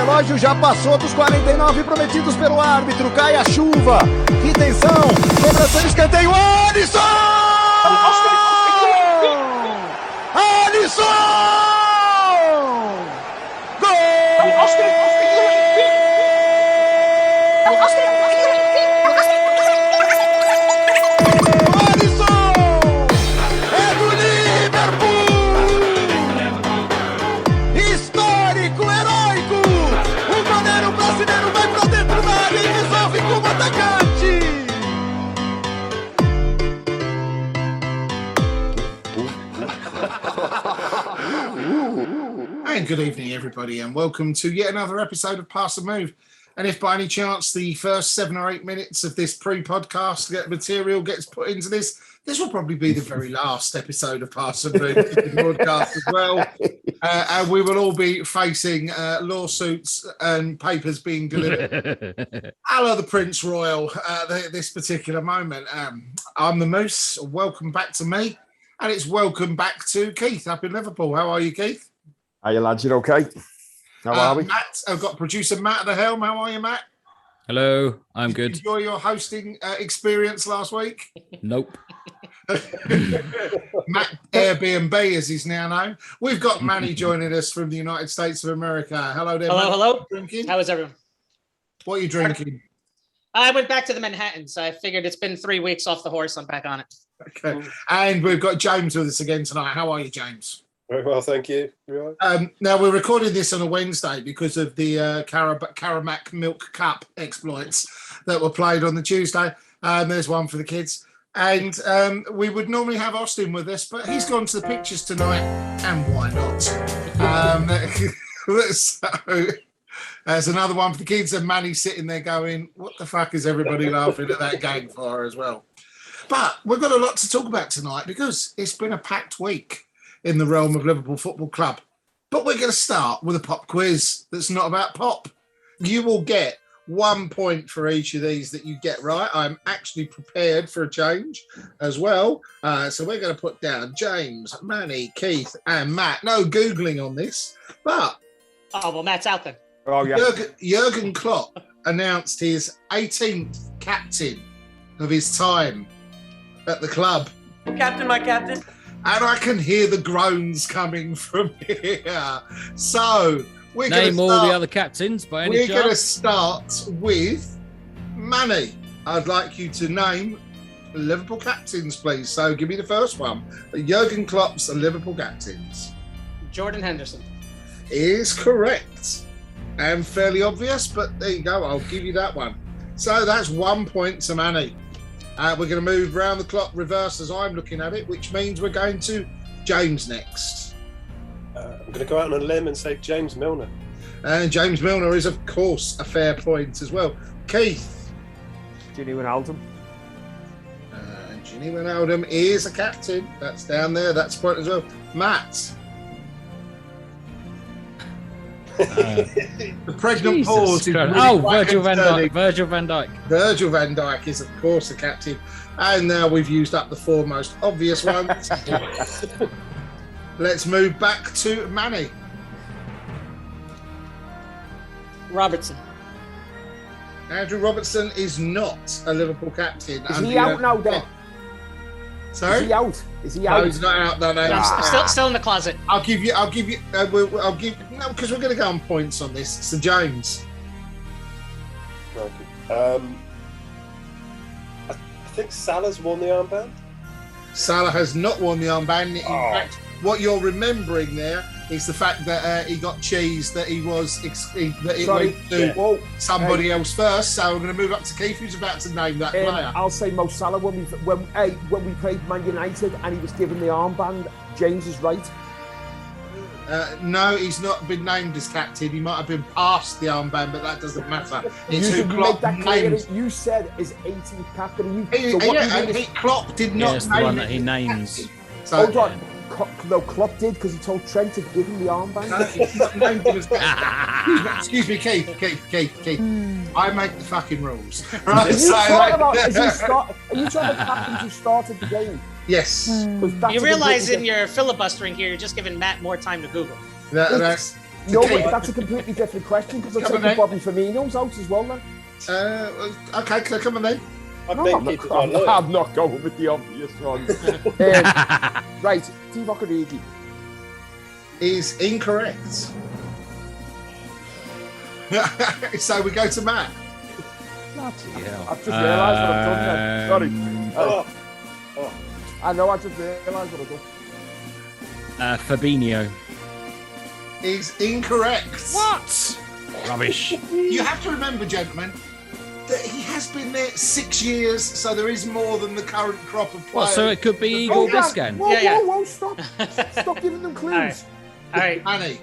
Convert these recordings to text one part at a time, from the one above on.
relógio já passou dos 49 prometidos pelo árbitro. Cai a chuva. Que tensão. Cobrança de escanteio. Alisson! Alisson! Gol! And good evening, everybody, and welcome to yet another episode of Pass&Move. And if by any chance the first 7 or 8 minutes of this pre-podcast material gets put into this will probably be the very last episode of Pass&Move broadcast as well. And we will all be facing lawsuits and papers being delivered. Hello, the Prince Royal, this particular moment. I'm the Moose. Welcome back to me. And it's welcome back to Keith up in Liverpool. How are you, Keith? Are you lads? You okay? How are we? Matt, I've got producer Matt at the helm. How are you, Matt? Hello, I'm good. Did you enjoy your hosting experience last week? Nope. Matt Airbnb, as he's now known. We've got Manny joining us from the United States of America. Hello there, Hello, Matt. hello. Drinking? How is everyone? What are you drinking? I went back to the Manhattan, so I figured it's been 3 weeks off the horse. I'm back on it. Okay. And we've got James with us again tonight. How are you, James? Very well, thank you. You all right? Now, we're recording this on a Wednesday because of the Caramac Milk Cup exploits that were played on the Tuesday. There's one for the kids. And we would normally have Austin with us, but he's gone to the pictures tonight, and why not? So there's another one for the kids, and Manny sitting there going, what the fuck is everybody laughing at that game for as well? But we've got a lot to talk about tonight because it's been a packed week in the realm of Liverpool Football Club. But we're going to start with a pop quiz that's not about pop. You will get 1 point for each of these that you get right. I'm actually prepared for a change as well. So we're going to put down James, Manny, Keith, and Matt. No Googling on this, but... Oh, well, Matt's out then. Oh, yeah. Jurgen Klopp announced his 18th captain of his time at the club. Captain, my captain. And I can hear the groans coming from here. So we're going to name all the other captains by any chance. We're going to start with Manny. I'd like you to name Liverpool captains, please. So give me the first one. Jurgen Klopp's Liverpool captains. Jordan Henderson. Is correct. And fairly obvious, but there you go. I'll give you that one. So that's 1 point to Manny. We're going to move round the clock reverse as I'm looking at it, which means we're going to James next. I'm going to go out on a limb and say James Milner. And James Milner is, of course, a fair point as well. Keith. Gini Wijnaldum. Gini Wijnaldum is a captain. That's down there. That's a point as well. Matt. The pregnant Jesus pause is Christ. really Virgil van concerning. Dijk. Virgil van Dijk. Virgil van Dijk is, of course, the captain. And now we've used up the 4 most obvious ones. Let's move back to Manny. Robertson. Andrew Robertson is not a Liverpool captain. Is he out now, then? Sorry? Is he out? Is he No, out? he's not out. No. Still in the closet. I'll give you. No, because we're going to go on points on this. So James. Thank you. I think Salah's won the armband. Salah has not won the armband. In fact, what you're remembering there is the fact that he got cheese that he was that it Sorry. went to Well, somebody else first. So we're going to move up to Keith, who's about to name that player. I'll say Mo Salah when we played Man United and he was given the armband. James is right. No, he's not been named as captain. He might have been passed the armband, but that doesn't matter. It's You who didn't Klopp make that clear. named. You said his 18th captain. Klopp did not Yes, the name one him that he as names. captain. So, Hold on. No, Klopp did because he told Trent to give him the armband. he's not named him as captain. Excuse me, Keith. I make the fucking rules. Right, Are you talking about the captains who started the game? yes. You realize in your filibustering here, you're just giving Matt more time to Google. That's No, but that's a completely different question because I'm Come on, taking then. Bobby Firmino's out as well then. Okay, come on then. I'm not going with the obvious one. Right, Divock Origi. Is incorrect. So we go to Matt. Bloody hell. I've just realised what I've done then. Sorry. I know, I just realised what I've done. Fabinho. Is incorrect. What? Rubbish. You have to remember, gentlemen, that he has been there 6 years, so there is more than the current crop of What? players. So it could be Igor Biscan. Whoa, stop. Stop giving them clues. All right. Manny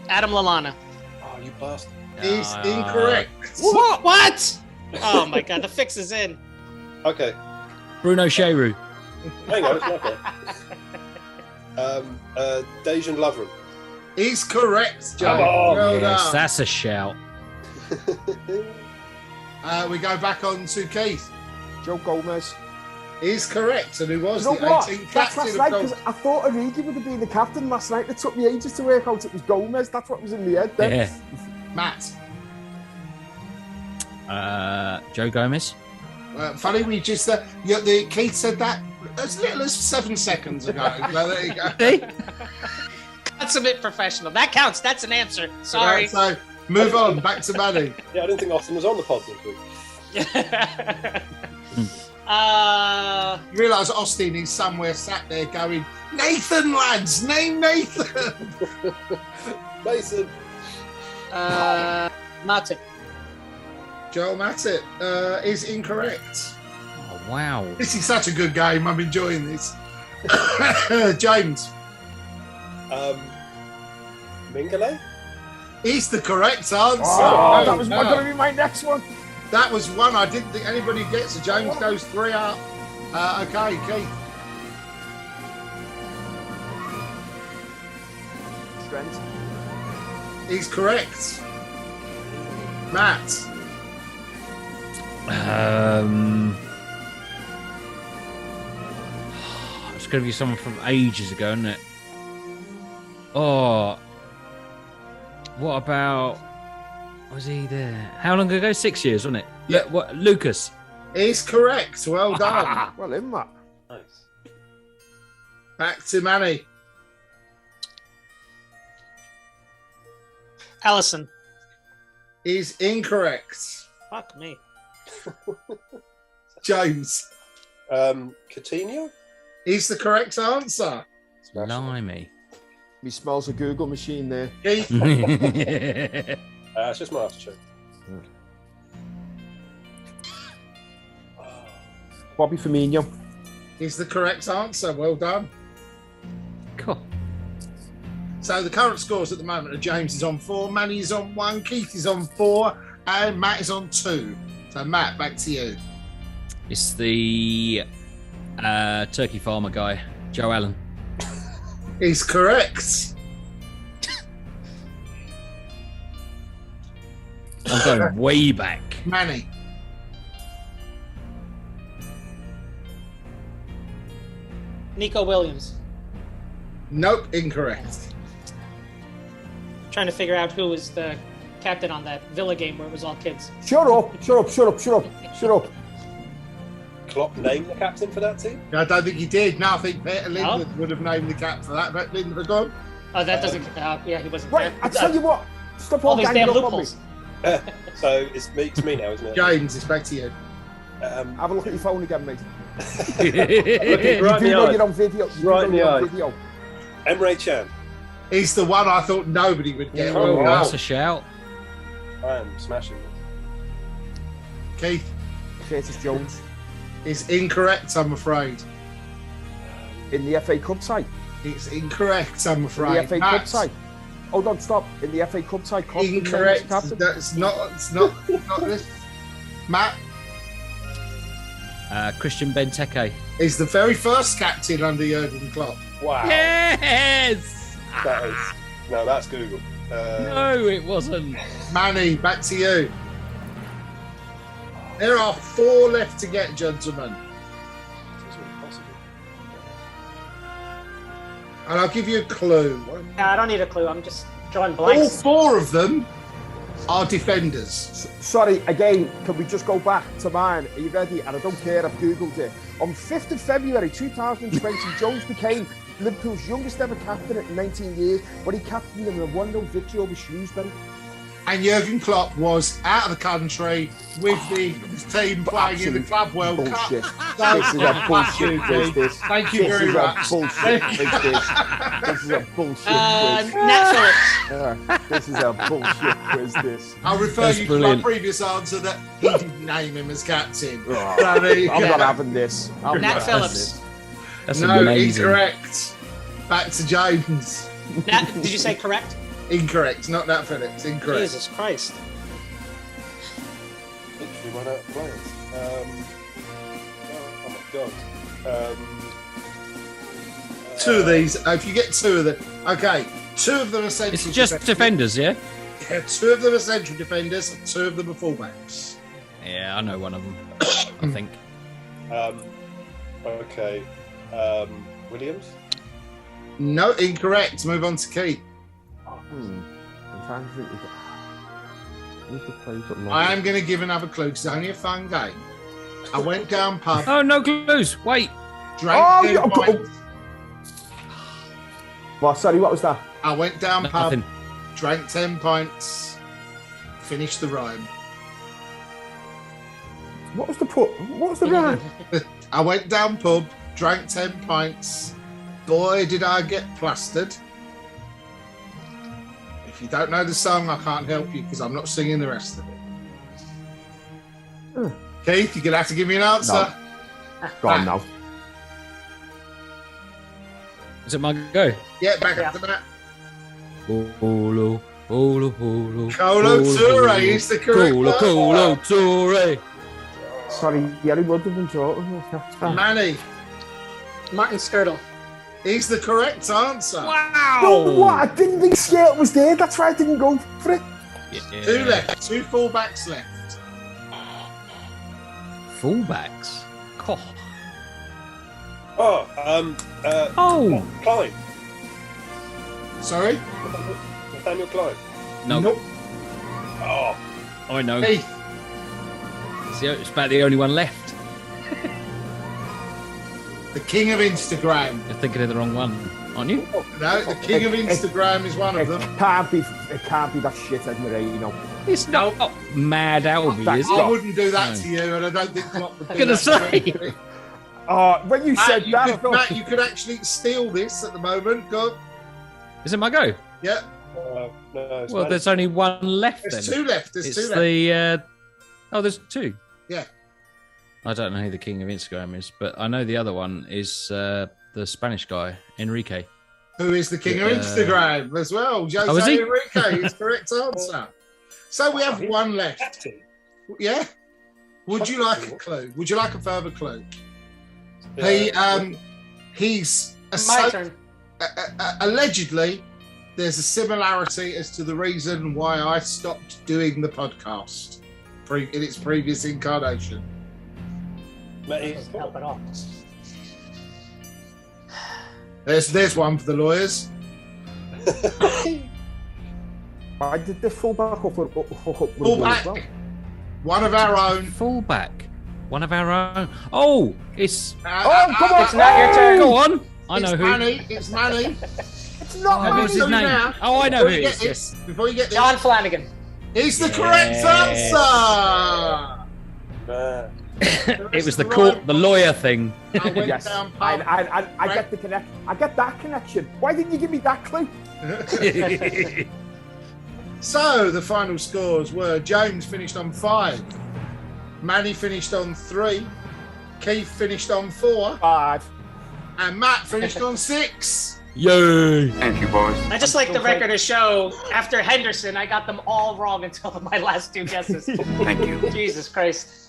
Adam Lallana. Oh, you bastard. is incorrect. What? Oh my God, the fix is in. Okay, Bruno Cheru. hang on, it's not there. Dejan Lovren. Is correct, Joe. Oh, well Yes, done. that's a shout. We go back on to Keith. Joe Gomez. Is correct, and who was You know the what? 18th That's captain last night of because I thought Origi would have been the captain last night. It took me ages to work out it was Gomez. That's what was in my head then. Yeah. Matt. Joe Gomez. Funny, we just Keith said that as little as 7 seconds ago. So there you go. That's a bit professional. That counts. That's an answer. Sorry. So move on. Back to Manny. Yeah, I didn't think Austin was on the pod this week. You realise Austin is somewhere sat there going, Nathan, lads, name Nathan. Mason. Matip. Joel Matip is incorrect. Oh, wow. This is such a good game. I'm enjoying this. James. Mingale? Is the correct answer. Oh, that was going to be my next one. That was one I didn't think anybody gets. So James goes 3 up. Okay, Keith. Trent. He's correct. Matt. It's going to be someone from ages ago, isn't it? Oh, what about? Was he there? How long ago? 6 years, wasn't it? Yeah. What? Lucas. Is correct. Well done. Well, in that. Nice. Back to Manny. Allison. Is incorrect. Fuck me. James. Coutinho? Is the correct answer. Blimey. He smells a Google machine there. Keith. It's just my after show. Bobby Firmino. Is the correct answer. Well done. Cool. So the current scores at the moment are James is on 4, Manny is on 1, Keith is on 4, and Matt is on 2. So Matt, back to you. It's the turkey farmer guy, Joe Allen. Is correct. I'm going way back. Manny. Nico Williams. Nope, incorrect. Trying to figure out who was the captain on that Villa game where it was all kids. Shut up. Klopp named the captain for that team? I don't think he did. No, I think Peter Lindland would have named the cap for that, but Lindland had gone. Oh, that doesn't. Yeah, he wasn't Right, there. I tell you what. Stop All all these ganging damn up on me. loopholes. So it's me now, isn't it? James, it's back to you. Have a look at your phone again, mate. Looking right in You the do know eye. you're on video. You Right know in the you're on eye. video. Emre Can. He's the one I thought nobody would get. Oh, Well That's done. a shout. I am smashing this. Keith Curtis Jones is incorrect, I'm afraid. in the FA Cup side. It's incorrect, I'm In afraid. the FA Matt, Cup side. Hold on, stop. In the FA Cup side. Compton incorrect. captain. That's not. It's not. Not this. Matt Christian Benteke. is the very first captain under Jurgen Klopp. Wow. Yes! That is, no, that's Google. No, it wasn't. Manny, back to you. There are 4 left to get, gentlemen. It's really possible. And I'll give you a clue. I don't need a clue. I'm just Drawing All blanks. 4 of them are defenders. Sorry, again, can we just go back to mine? Are you ready? And I don't care, I've Googled it. On 5th of February 2020, Jones became Liverpool's youngest ever captain at 19 years, but he captained them in a 1-0 victory over Shrewsbury. And Jurgen Klopp was out of the country with the team playing in the Club World bullshit. Cup. This is a bullshit quiz, this. Thank you very much. This is a bullshit quiz. Nat Phillips. This is a bullshit quiz, this. I'll refer That's you brilliant. to my previous answer that he didn't name him as captain. Oh, So there you I'm go. not having this. I'm Nat not having Phillips. this. That's No, amazing. incorrect. Back to James. Nat, did you say correct? Incorrect, not Nat Phillips. Incorrect. Jesus Christ. Literally run out of players. Oh my god. 2 of these. If you get 2 of them, okay. 2 of them are central. It's just defenders, yeah? Yeah, 2 of them are central defenders. And 2 of them are fullbacks. Yeah, I know one of them. I think. Okay. Williams? No, incorrect. Move on to Keith. I'm trying to think. Who's the player that I am going to give another clue because it's only a fun game. I went down pub, Oh, no clues. Wait. drank 10 yeah, pints. Well, sorry, what was that? I went down pub, Nothing. drank 10 pints, finished the rhyme. What was the put? What was the rhyme? I went down pub, drank 10 pints. Boy, did I get plastered. If you don't know the song, I can't help you because I'm not singing the rest of it. Keith, you're going to have to give me an answer. Go on now. Is it my go? Yeah, back up to that. Olo, olo, olo. Colo Toure is the correct Colo, one. Colo Toure. Sorry, Gary would have been talking. Manny Martin Skirtle. is the correct answer. No, what? I didn't think Skate was there. That's why I didn't go for it. Yeah. 2 left, 2 fullbacks left. Fullbacks. Cough. Oh, Klein. Sorry? Nathaniel Klein. No. Nope. Oh, I know. Keith. It's about the only one left. The king of Instagram. You're thinking of the wrong one, aren't you? No, the king of Instagram is one of them. It can't be that shit, Edmund. It's not Mad Albie, is I it? wouldn't do that No. to you, and I don't think Klopp would do I'm gonna that to say. you. When you said that, I thought- Matt, you could actually steal this at the moment. Go. Is it my go? Yeah, no. It's Well, Manny. there's only one left there's then. 2 left. There's It's 2 left. the. There's 2. Yeah. I don't know who the king of Instagram is, but I know the other one is the Spanish guy, Enrique. Who is the king of Yeah. Instagram as well? Jose Oh, is he? Enrique is correct answer. So we have 1 left. Captain. Yeah. Would you like a clue? Would you like a further clue? He's My turn. allegedly. There's a similarity as to the reason why I stopped doing the podcast in its previous incarnation. Matty. Doesn't help at all. There's one for the lawyers. I did the fullback hook up with Fullback. as well. One of our own. Fullback. One of our own. Oh, it's. Come on! It's not your turn. Go on. I know it's who. Manny. It's Manny. It's not Oh, what's his Manny name? now. Oh, I know Before who you it get is. this, Yes. before you get this, John Flanagan. it's the correct Yes. answer. It was the lawyer thing. I went Yes, down I pub. get the connect. I get that connection. Why didn't you give me that clue? So the final scores were: James finished on 5, Manny finished on 3, Keith finished on 4, 5. and Matt finished on 6. Yay! Thank you, boys. I just like the record to show after Henderson, I got them all wrong until my last 2 guesses. Thank you. Jesus Christ.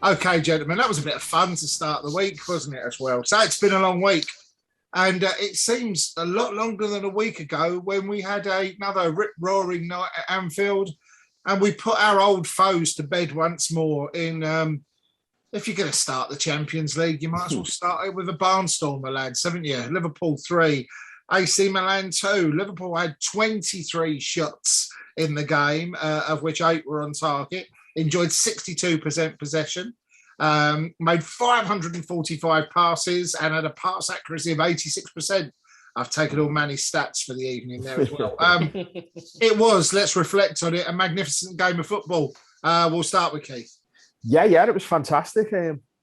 Okay, gentlemen, that was a bit of fun to start the week, wasn't it, as well? So it's been a long week. And it seems a lot longer than a week ago when we had another rip-roaring night at Anfield and we put our old foes to bed once more in... if you're going to start the Champions League, you might as well start it with a barnstormer, lads, haven't you? Liverpool 3, AC Milan 2. Liverpool had 23 shots in the game, of which 8 were on target. Enjoyed 62% possession. Made 545 passes and had a pass accuracy of 86%. I've taken all Manny's stats for the evening there as well. It was, let's reflect on it, a magnificent game of football. We'll start with Keith. Yeah, it was fantastic.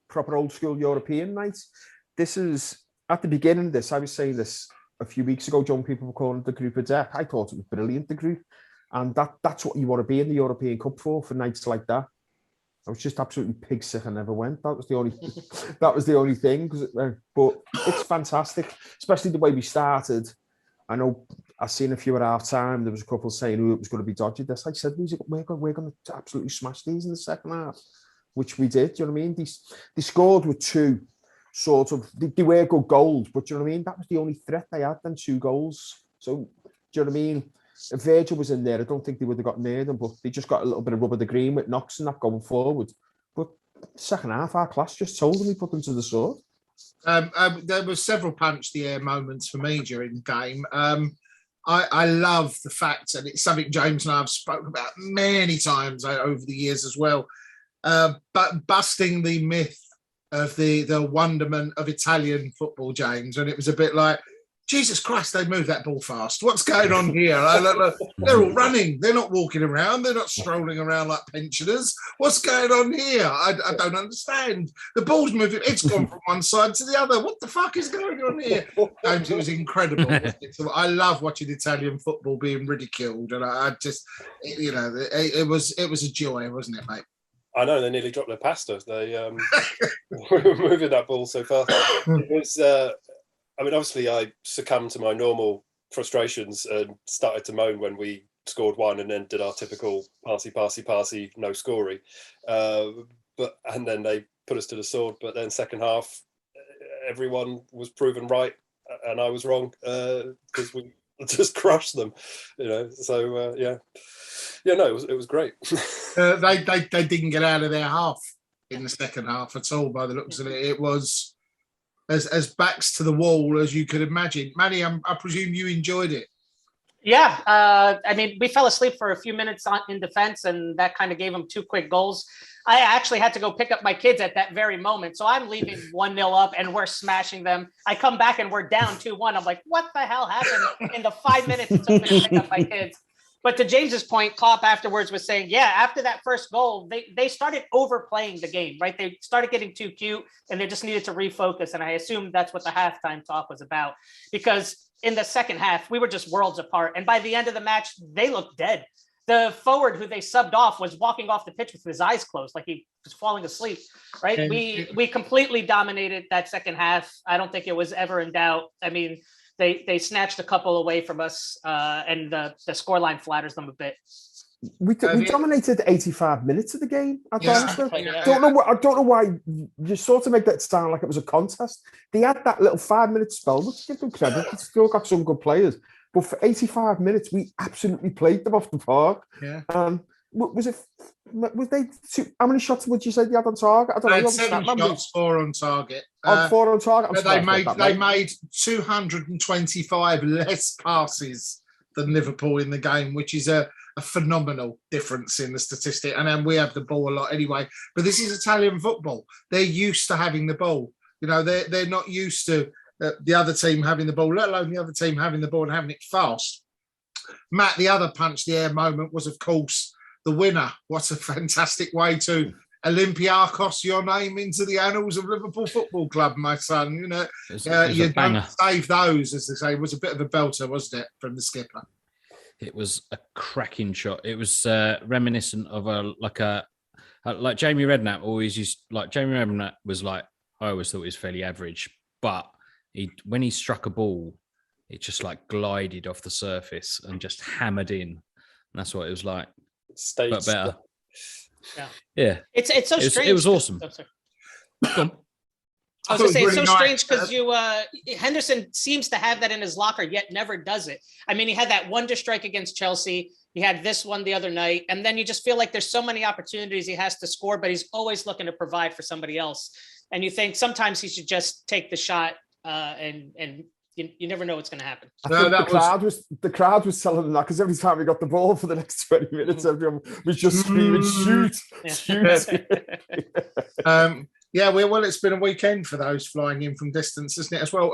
Proper old school European nights. This is, at the beginning of this, I was saying this a few weeks ago, young people were calling it the group of death. I thought it was brilliant, the group. And that's what you want to be in the European Cup for nights like that. I was just absolutely pig sick. I never went. That was the only thing. But it's fantastic, especially the way we started. I know I've seen a few at half time. There was a couple saying, "Oh, it was going to be dodgy." This, I said, we're going to absolutely smash these in the second half, which we did. Do you know what I mean? They scored with 2 sort of. They were good goals, but do you know what I mean? That was the only threat they had. Then 2 goals. So do you know what I mean? If Virgil was in there, I don't think they would have got near them, but they just got a little bit of rub of the green with Knox and that going forward. But second half, our class just told them we put them to the sword. There were several punch the air moments for me during the game. I love the fact, and it's something James and I have spoken about many times over the years as well, but busting the myth of the wonderment of Italian football, James, and it was a bit like, Jesus Christ, they move that ball fast. What's going on here? They're all running. They're not walking around. They're not strolling around like pensioners. What's going on here? I don't understand. The ball's moving. It's gone from one side to the other. What the fuck is going on here? James, it was incredible. So I love watching Italian football being ridiculed. And I just, it was a joy, wasn't it, mate? I know, they nearly dropped their pasta. They were moving that ball so fast. It was... obviously, I succumbed to my normal frustrations and started to moan when we scored 1 and then did our typical passy, no scoring. And then they put us to the sword. But then second half, everyone was proven right and I was wrong because we just crushed them. So it was great. They didn't get out of their half in the second half at all. By the looks of it, it was as backs to the wall as you could imagine. Manny, I presume you enjoyed it. Yeah, we fell asleep for a few minutes in defense, and that kind of gave them 2 quick goals. I actually had to go pick up my kids at that very moment. So I'm leaving 1-0 up, and we're smashing them. I come back, and we're down 2-1. I'm like, what the hell happened in the 5 minutes it took me to pick up my kids? But to James's point, Klopp afterwards was saying, yeah, after that first goal, they started overplaying the game, right? They started getting too cute and they just needed to refocus. And I assume that's what the halftime talk was about, because in the second half, we were just worlds apart. And by the end of the match, they looked dead. The forward who they subbed off was walking off the pitch with his eyes closed, like he was falling asleep, right? We completely dominated that second half. I don't think it was ever in doubt. They snatched a couple away from us, and the scoreline flatters them a bit. We dominated 85 minutes of the game. I don't know why you sort of make that sound like it was a contest. They had that little 5-minute spell. Let's give them credit. They still got some good players, but for 85 minutes, we absolutely played them off the park. Yeah. How many shots would you say they had on target? I don't know. 7 shots, 4 on target. 4 on target. They made 225 less passes than Liverpool in the game, which is a phenomenal difference in the statistic. And then we have the ball a lot anyway. But this is Italian football. They're used to having the ball. They're not used to the other team having the ball, let alone the other team having the ball and having it fast. Matt, the other punch the air moment was, of course, the winner. What a fantastic way to Olympiakos your name into the annals of Liverpool Football Club, my son. You don't save those, as they say. It was a bit of a belter, wasn't it, from the skipper? It was a cracking shot. It was reminiscent of like Jamie Redknapp always used. Like Jamie Redknapp was like, I always thought he was fairly average, but when he struck a ball, it just like glided off the surface and just hammered in. And that's what it was like. But better. Yeah. It's so strange. It was awesome. I was going to say, it's so strange because Henderson seems to have that in his locker, yet never does it. He had that wonder strike against Chelsea. He had this one the other night. And then you just feel like there's so many opportunities he has to score, but he's always looking to provide for somebody else. And you think sometimes he should just take the shot and you never know what's going to happen. I think the crowd was telling them that, because every time we got the ball for the next 20 minutes, everyone was just screaming, shoot. Well, it's been a weekend for those flying in from distance, isn't it, as well?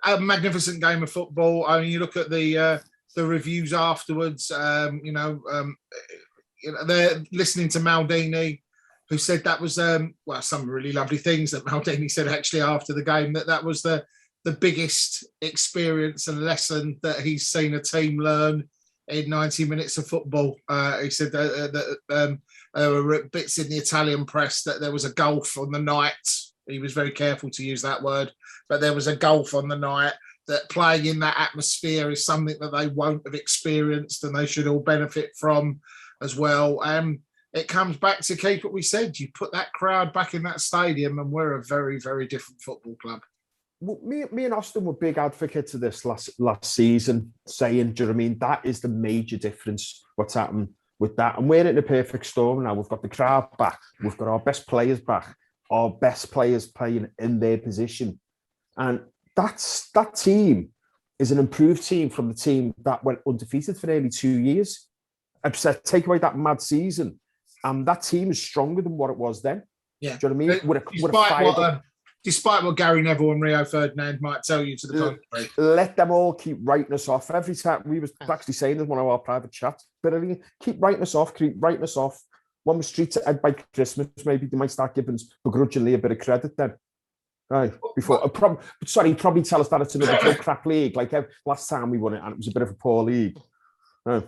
A magnificent game of football. I mean, you look at the reviews afterwards. They're listening to Maldini, who said that was some really lovely things that Maldini said actually after the game, that was the biggest experience and lesson that he's seen a team learn in 90 minutes of football. He said that there were bits in the Italian press that there was a gulf on the night. He was very careful to use that word, but there was a gulf on the night, that playing in that atmosphere is something that they won't have experienced and they should all benefit from as well. It comes back to keep what we said. You put that crowd back in that stadium and we're a very, very different football club. Well, me and Austin were big advocates of this last season, saying, do you know what I mean? That is the major difference, what's happened with that. And we're in a perfect storm now. We've got the crowd back. We've got our best players back. Our best players playing in their position. And that team is an improved team from the team that went undefeated for nearly 2 years. Upset, take away that mad season, and that team is stronger than what it was then. Yeah. Do you know what I mean? Despite what Gary Neville and Rio Ferdinand might tell you to the contrary. Let them all keep writing us off. Every time we was actually saying in one of our private chats, but keep writing us off. When we streets by Christmas, maybe they might start giving us begrudgingly a bit of credit then. Right. Probably tell us that it's another crap league, like last time we won it, and it was a bit of a poor league. Right.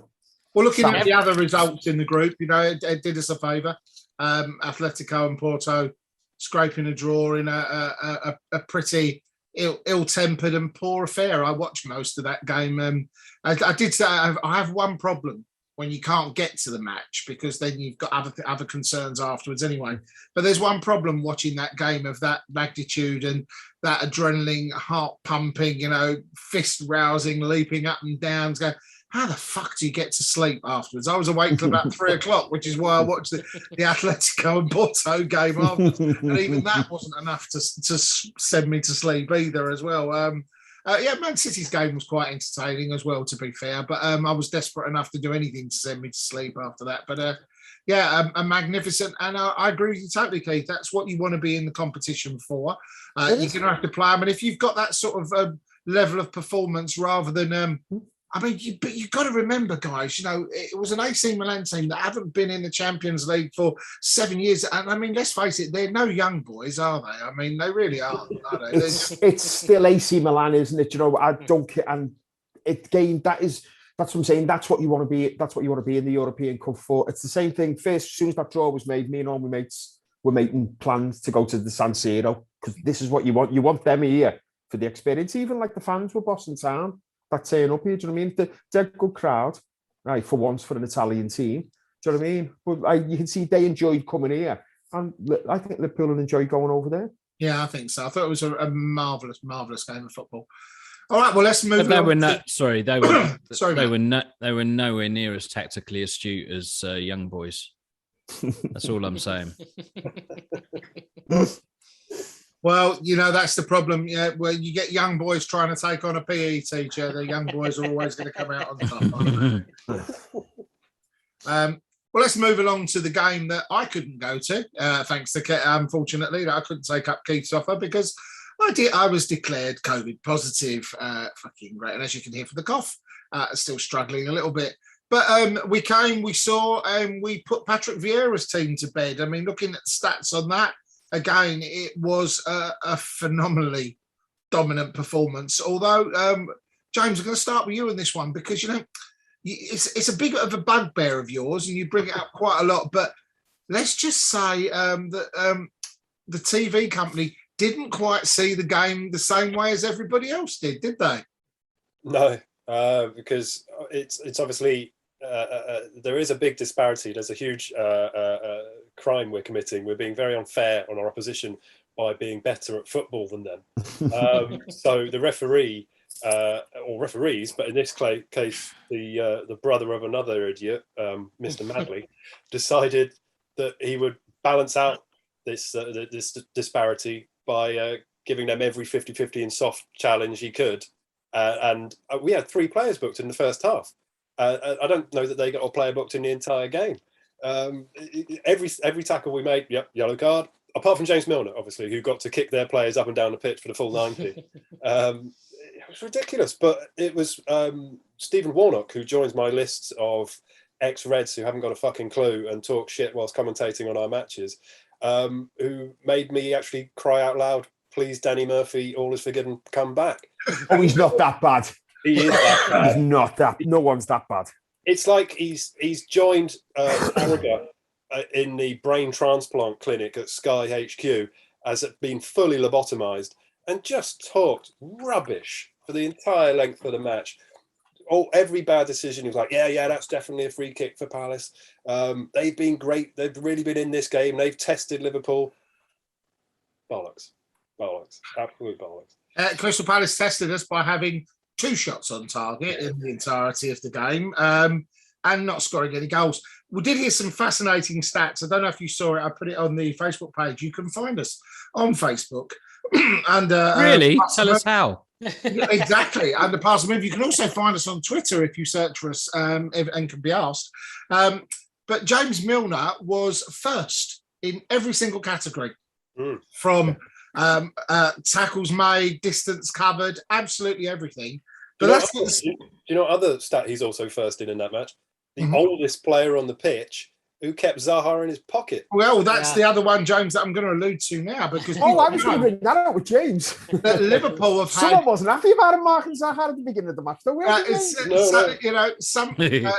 Well, looking at the other results in the group, it did us a favour. Atletico and Porto scraping a draw in a pretty ill-tempered and poor affair. I watched most of that game. I did say I have one problem when you can't get to the match, because then you've got other concerns afterwards anyway. But there's one problem watching that game of that magnitude and that adrenaline, heart pumping, fist rousing, leaping up and down, going, how the fuck do you get to sleep afterwards? I was awake till about 3 o'clock, which is why I watched the Atletico and Porto game afterwards. And even that wasn't enough to send me to sleep either as well. Man City's game was quite entertaining as well, to be fair. But I was desperate enough to do anything to send me to sleep after that. But a magnificent. And I agree with you totally, Keith. That's what you want to be in the competition for. You're going to have to play them. And if you've got that sort of level of performance rather than... but you've got to remember, guys, it was an AC Milan team that haven't been in the Champions League for 7 years. And I mean, let's face it, they're no young boys, are they? I mean, they really are they? It's still AC Milan, isn't it? I don't care. And again, that's what I'm saying. That's what you want to be. That's what you want to be in the European Cup for. It's the same thing. First, as soon as that draw was made, me and all my mates were making plans to go to the San Siro, because this is what you want. You want them here for the experience. Even like the fans were bossing town. That turn up here, do you know what I mean? They're a good crowd, right, for once, for an Italian team. Do you know what I mean? But you can see they enjoyed coming here. And I think Liverpool will enjoy going over there. Yeah, I think so. I thought it was a marvellous, marvellous game of football. All right, well, let's move on. They were nowhere near as tactically astute as young boys. That's all I'm saying. Well, that's the problem. Where you get young boys trying to take on a PE teacher, the young boys are always going to come out on top. Well, let's move along to the game that I couldn't go to, thanks to unfortunately, I couldn't take up Keith's offer because I was declared COVID positive. Fucking great, and as you can hear from the cough, still struggling a little bit. But we saw, and we put Patrick Vieira's team to bed. I mean, looking at the stats on that. Again, it was a phenomenally dominant performance. Although, James, I'm going to start with you on this one because, it's a big of a bugbear of yours and you bring it up quite a lot. But let's just say that the TV company didn't quite see the game the same way as everybody else did they? No, because it's obviously... there is a big disparity. There's a huge crime we're committing. We're being very unfair on our opposition by being better at football than them. So the referee or referees, but in this case, the brother of another idiot, Mr. Madley, decided that he would balance out this disparity by giving them every 50-50 in soft challenge he could and we had 3 players booked in the first half. I don't know that they got a player booked in the entire game. Every tackle we made, yep, yellow card. Apart from James Milner, obviously, who got to kick their players up and down the pitch for the full 90. It was ridiculous, but it was Stephen Warnock, who joins my list of ex-Reds who haven't got a fucking clue and talk shit whilst commentating on our matches, who made me actually cry out loud, please, Danny Murphy, all is forgiven, come back. Oh, he's not that bad. He is that bad. He's not that. No one's that bad. It's like he's joined Farragher in the brain transplant clinic at Sky HQ as it been fully lobotomized and just talked rubbish for the entire length of the match. Every bad decision, he was like, yeah, that's definitely a free kick for Palace. They've been great. They've really been in this game. They've tested Liverpool. Bollocks. Absolute bollocks. Crystal Palace tested us by having 2 shots on target in the entirety of the game and not scoring any goals. We did hear some fascinating stats. I don't know if you saw it. I put it on the Facebook page. You can find us on Facebook. And really? Tell us how. Yeah, exactly. And the Pass&Move. You can also find us on Twitter if you search for us and can be asked. But James Milner was first in every single category from tackles made, distance covered, absolutely everything. But do you know what other stat he's also first in that match? The oldest player on the pitch who kept Zaha in his pocket. Well, that's the other one, James, that I'm going to allude to now. Because I was going to bring that out with James. Liverpool have had... Someone wasn't happy about him marking Zaha at the beginning of the match, though.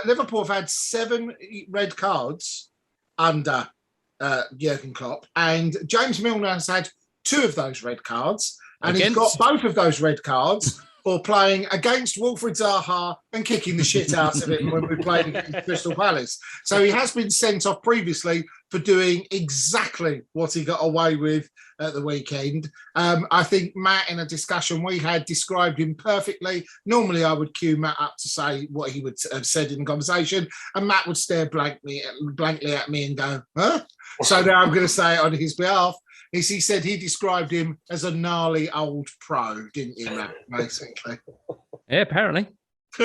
Liverpool have had 7 red cards under Jurgen Klopp, and James Milner has had 2 of those red cards, and he's got both of those red cards for playing against Wilfried Zaha and kicking the shit out of him when we played against Crystal Palace. So he has been sent off previously for doing exactly what he got away with at the weekend. I think Matt, in a discussion we had, described him perfectly. Normally I would cue Matt up to say what he would have said in the conversation, and Matt would stare blankly at me and go, huh? So now I'm going to say it on his behalf. He said he described him as a gnarly old pro, didn't you, Matt, basically? Yeah, apparently. He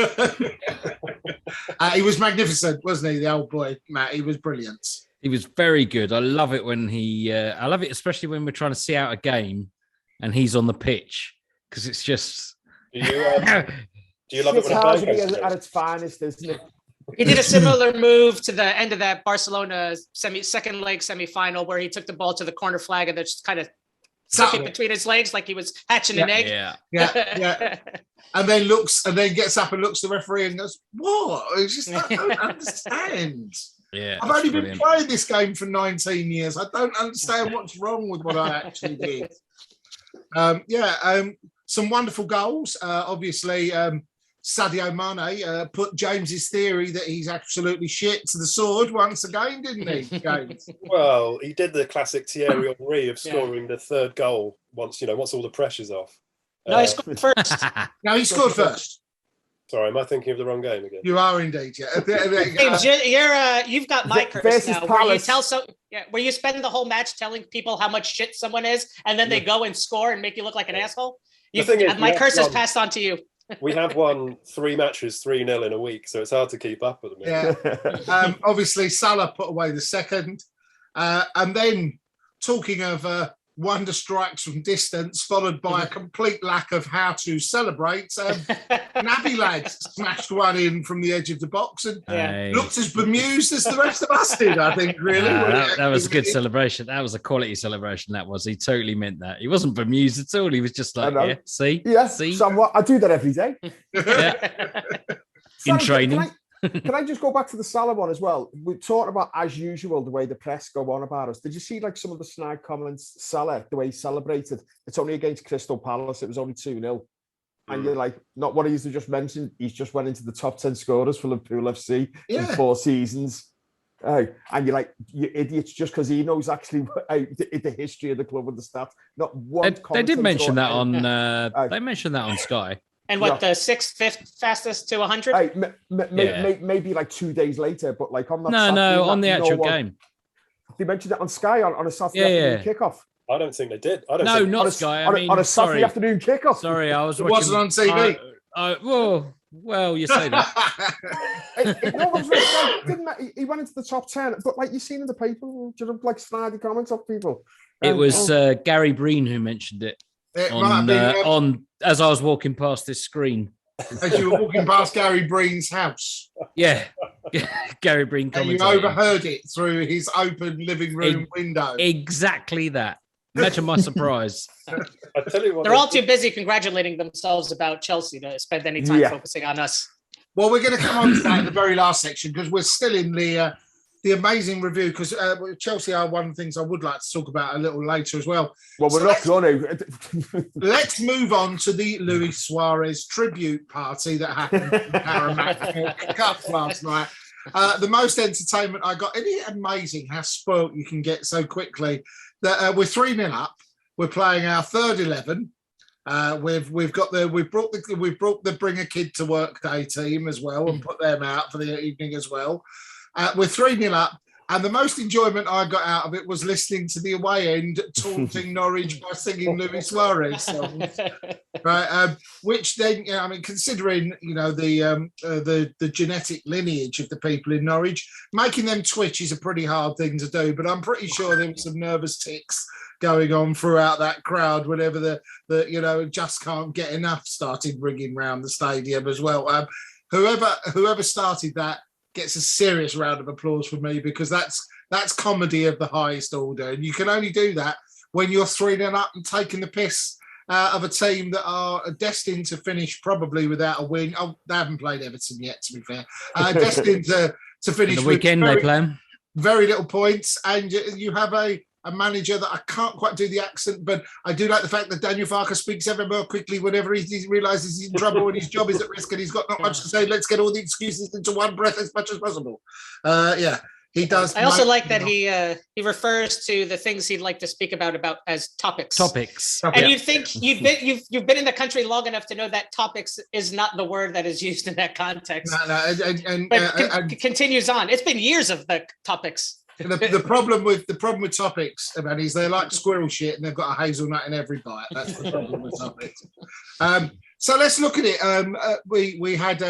was magnificent, wasn't he, the old boy, Matt? He was brilliant. He was very good. I love it when I love it, especially when we're trying to see out a game and he's on the pitch, because it's just... Do you love it when a player goes at its finest, isn't it? He did a similar move to the end of that Barcelona second leg semi-final where he took the ball to the corner flag and just kind of took it between his legs like he was hatching an egg. Yeah. And then gets up and looks at the referee and goes, what? It's just, I don't understand. Yeah, I've only been playing this game for 19 years. I don't understand what's wrong with what I actually did. Some wonderful goals. Obviously, Sadio Mane put James's theory that he's absolutely shit to the sword once again, didn't he, James? Well, he did the classic Thierry Henry of scoring the 3rd goal once all the pressure's off. No, he scored first. No, he scored first. Sorry, am I thinking of the wrong game again? You are indeed, yeah. James, you've got my curse now. Where you spend the whole match telling people how much shit someone is, and then they go and score and make you look like an asshole. My curse is passed on to you. We have won 3 matches 3-0 in a week, so it's hard to keep up with them. Yeah. Obviously, Salah put away the second. And then, talking of wonder strikes from distance, followed by a complete lack of how to celebrate, Naby lad smashed one in from the edge of the box and looked as bemused as the rest of us did, I think, really. That was a good celebration. That was a quality celebration, that was. He totally meant that. He wasn't bemused at all. He was just like, see? Somewhat. I do that every day. In training. Can I just go back to the Salah one as well? We talked about, as usual, the way the press go on about us. Did you see some of the snide comments, Salah, the way he celebrated? It's only against Crystal Palace. It was only 2-0. And you're like, not what he's just mentioned. He's just went into the top 10 scorers for Liverpool FC in 4 seasons. And you're like, you idiots, just because he knows actually the history of the club and the stats. Not one. They did mention that on. They mentioned that on Sky. And what, the 6th, 5th fastest to 100? Maybe 2 days later, but on that on the actual game. They mentioned it on Sky on a Saturday afternoon kickoff. I don't think they did. Not Sky. On a Saturday afternoon kickoff. Sorry, I was watching. It wasn't on TV. Well, you say that. He went into the top 10, but like you've seen in the paper, like snidey comments of people. It was Gary Breen who mentioned it on as I was walking past this screen. As you were walking past Gary Breen's house. Yeah. Gary Breen commented. And you overheard it through his open living room window. Exactly that. Imagine my surprise. I tell you what, they're all too busy congratulating themselves about Chelsea to spend any time focusing on us. Well, we're going to come on to that in the very last section because we're still in the amazing review because Chelsea are one of the things I would like to talk about a little later as well. Well, we're not going to. Let's move on to the Luis Suarez tribute party that happened in the Paramount Cup last night. The most entertainment I got. Isn't it amazing how spoilt you can get so quickly? That we're 3-0 up. We're playing our third 11. We've brought the Bring a Kid to Work Day team as well and put them out for the evening as well. We're 3-0 up, and the most enjoyment I got out of it was listening to the away end taunting Norwich by singing Luis Suarez songs. Right, which then, considering the genetic lineage of the people in Norwich, making them twitch is a pretty hard thing to do. But I'm pretty sure there were some nervous tics going on throughout that crowd whenever the just can't get enough started ringing round the stadium as well. Whoever started that gets a serious round of applause from me because that's comedy of the highest order, and you can only do that when you're 3-0 up and taking the piss of a team that are destined to finish probably without a win. Oh, they haven't played Everton yet, to be fair. Destined to finish the weekend with they play very little points, and you have a manager that I can't quite do the accent, but I do like the fact that Daniel Farke speaks ever more quickly whenever he realises he's in trouble and his job is at risk and he's got not much to say. Let's get all the excuses into one breath as much as possible. He does. I also like that he refers to the things he'd like to speak about as topics. And you'd think you've been in the country long enough to know that topics is not the word that is used in that context. But continues on. It's been years of the topics. The problem with topics, man, is they're like squirrel shit and they've got a hazelnut in every bite. That's the problem with topics. So let's look at it. We had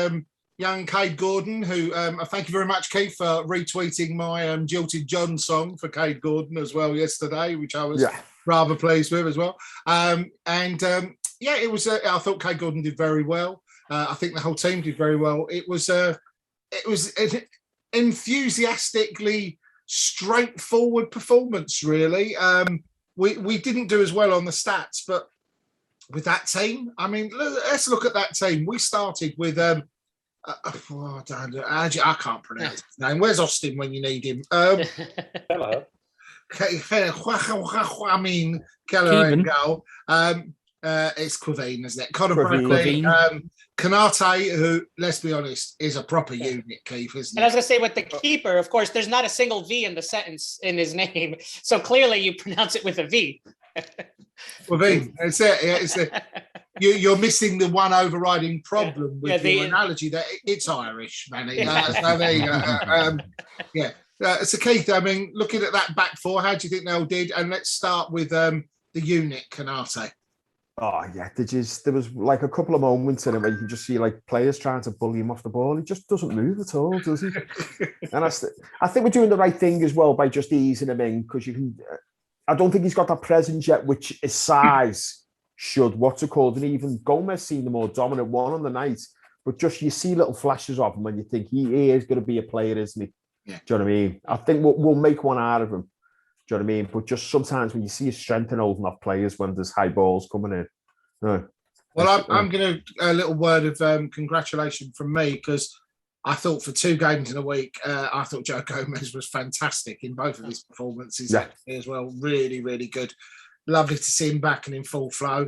young Cade Gordon, who thank you very much, Keith, for retweeting my Jilted John song for Cade Gordon as well yesterday, which I was rather pleased with as well. It was. I thought Cade Gordon did very well. I think the whole team did very well. It was an enthusiastically straightforward performance, really. We didn't do as well on the stats, but with that team, I mean, let's look at that team. We started with I can't pronounce his name. Where's Austin when you need him? Hello. I mean, Keller and goal. It's Quavine, isn't it? Conor Bradley, Kanate, who, let's be honest, is a proper unit, Keith, isn't And I was going to say, with the keeper, of course, there's not a single V in the sentence in his name. So clearly you pronounce it with a V. Quavine, that's it. Yeah, you're missing the one overriding problem with the analogy that it's Irish, Manny. So there you go. So Keith, I mean, looking at that back four, how do you think they all did? And let's start with the unit, Kanate. Oh, yeah. There was like a couple of moments in it where you can just see like players trying to bully him off the ball. He just doesn't move at all, does he? And I think we're doing the right thing as well by just easing him in because you can. I don't think he's got that presence yet, which his size should. What's it called? And even Gomez seemed the more dominant one on the night. But just you see little flashes of him and you think he is going to be a player, isn't he? Yeah. Do you know what I mean? I think we'll make one out of him. Do you know what I mean? But just sometimes when you see his strength in holding off players when there's high balls coming in. No. Well, I'm going to a little word of congratulations from me because I thought for 2 games in a week, I thought Joe Gomez was fantastic in both of his performances as well. Really, really good. Lovely to see him back and in full flow.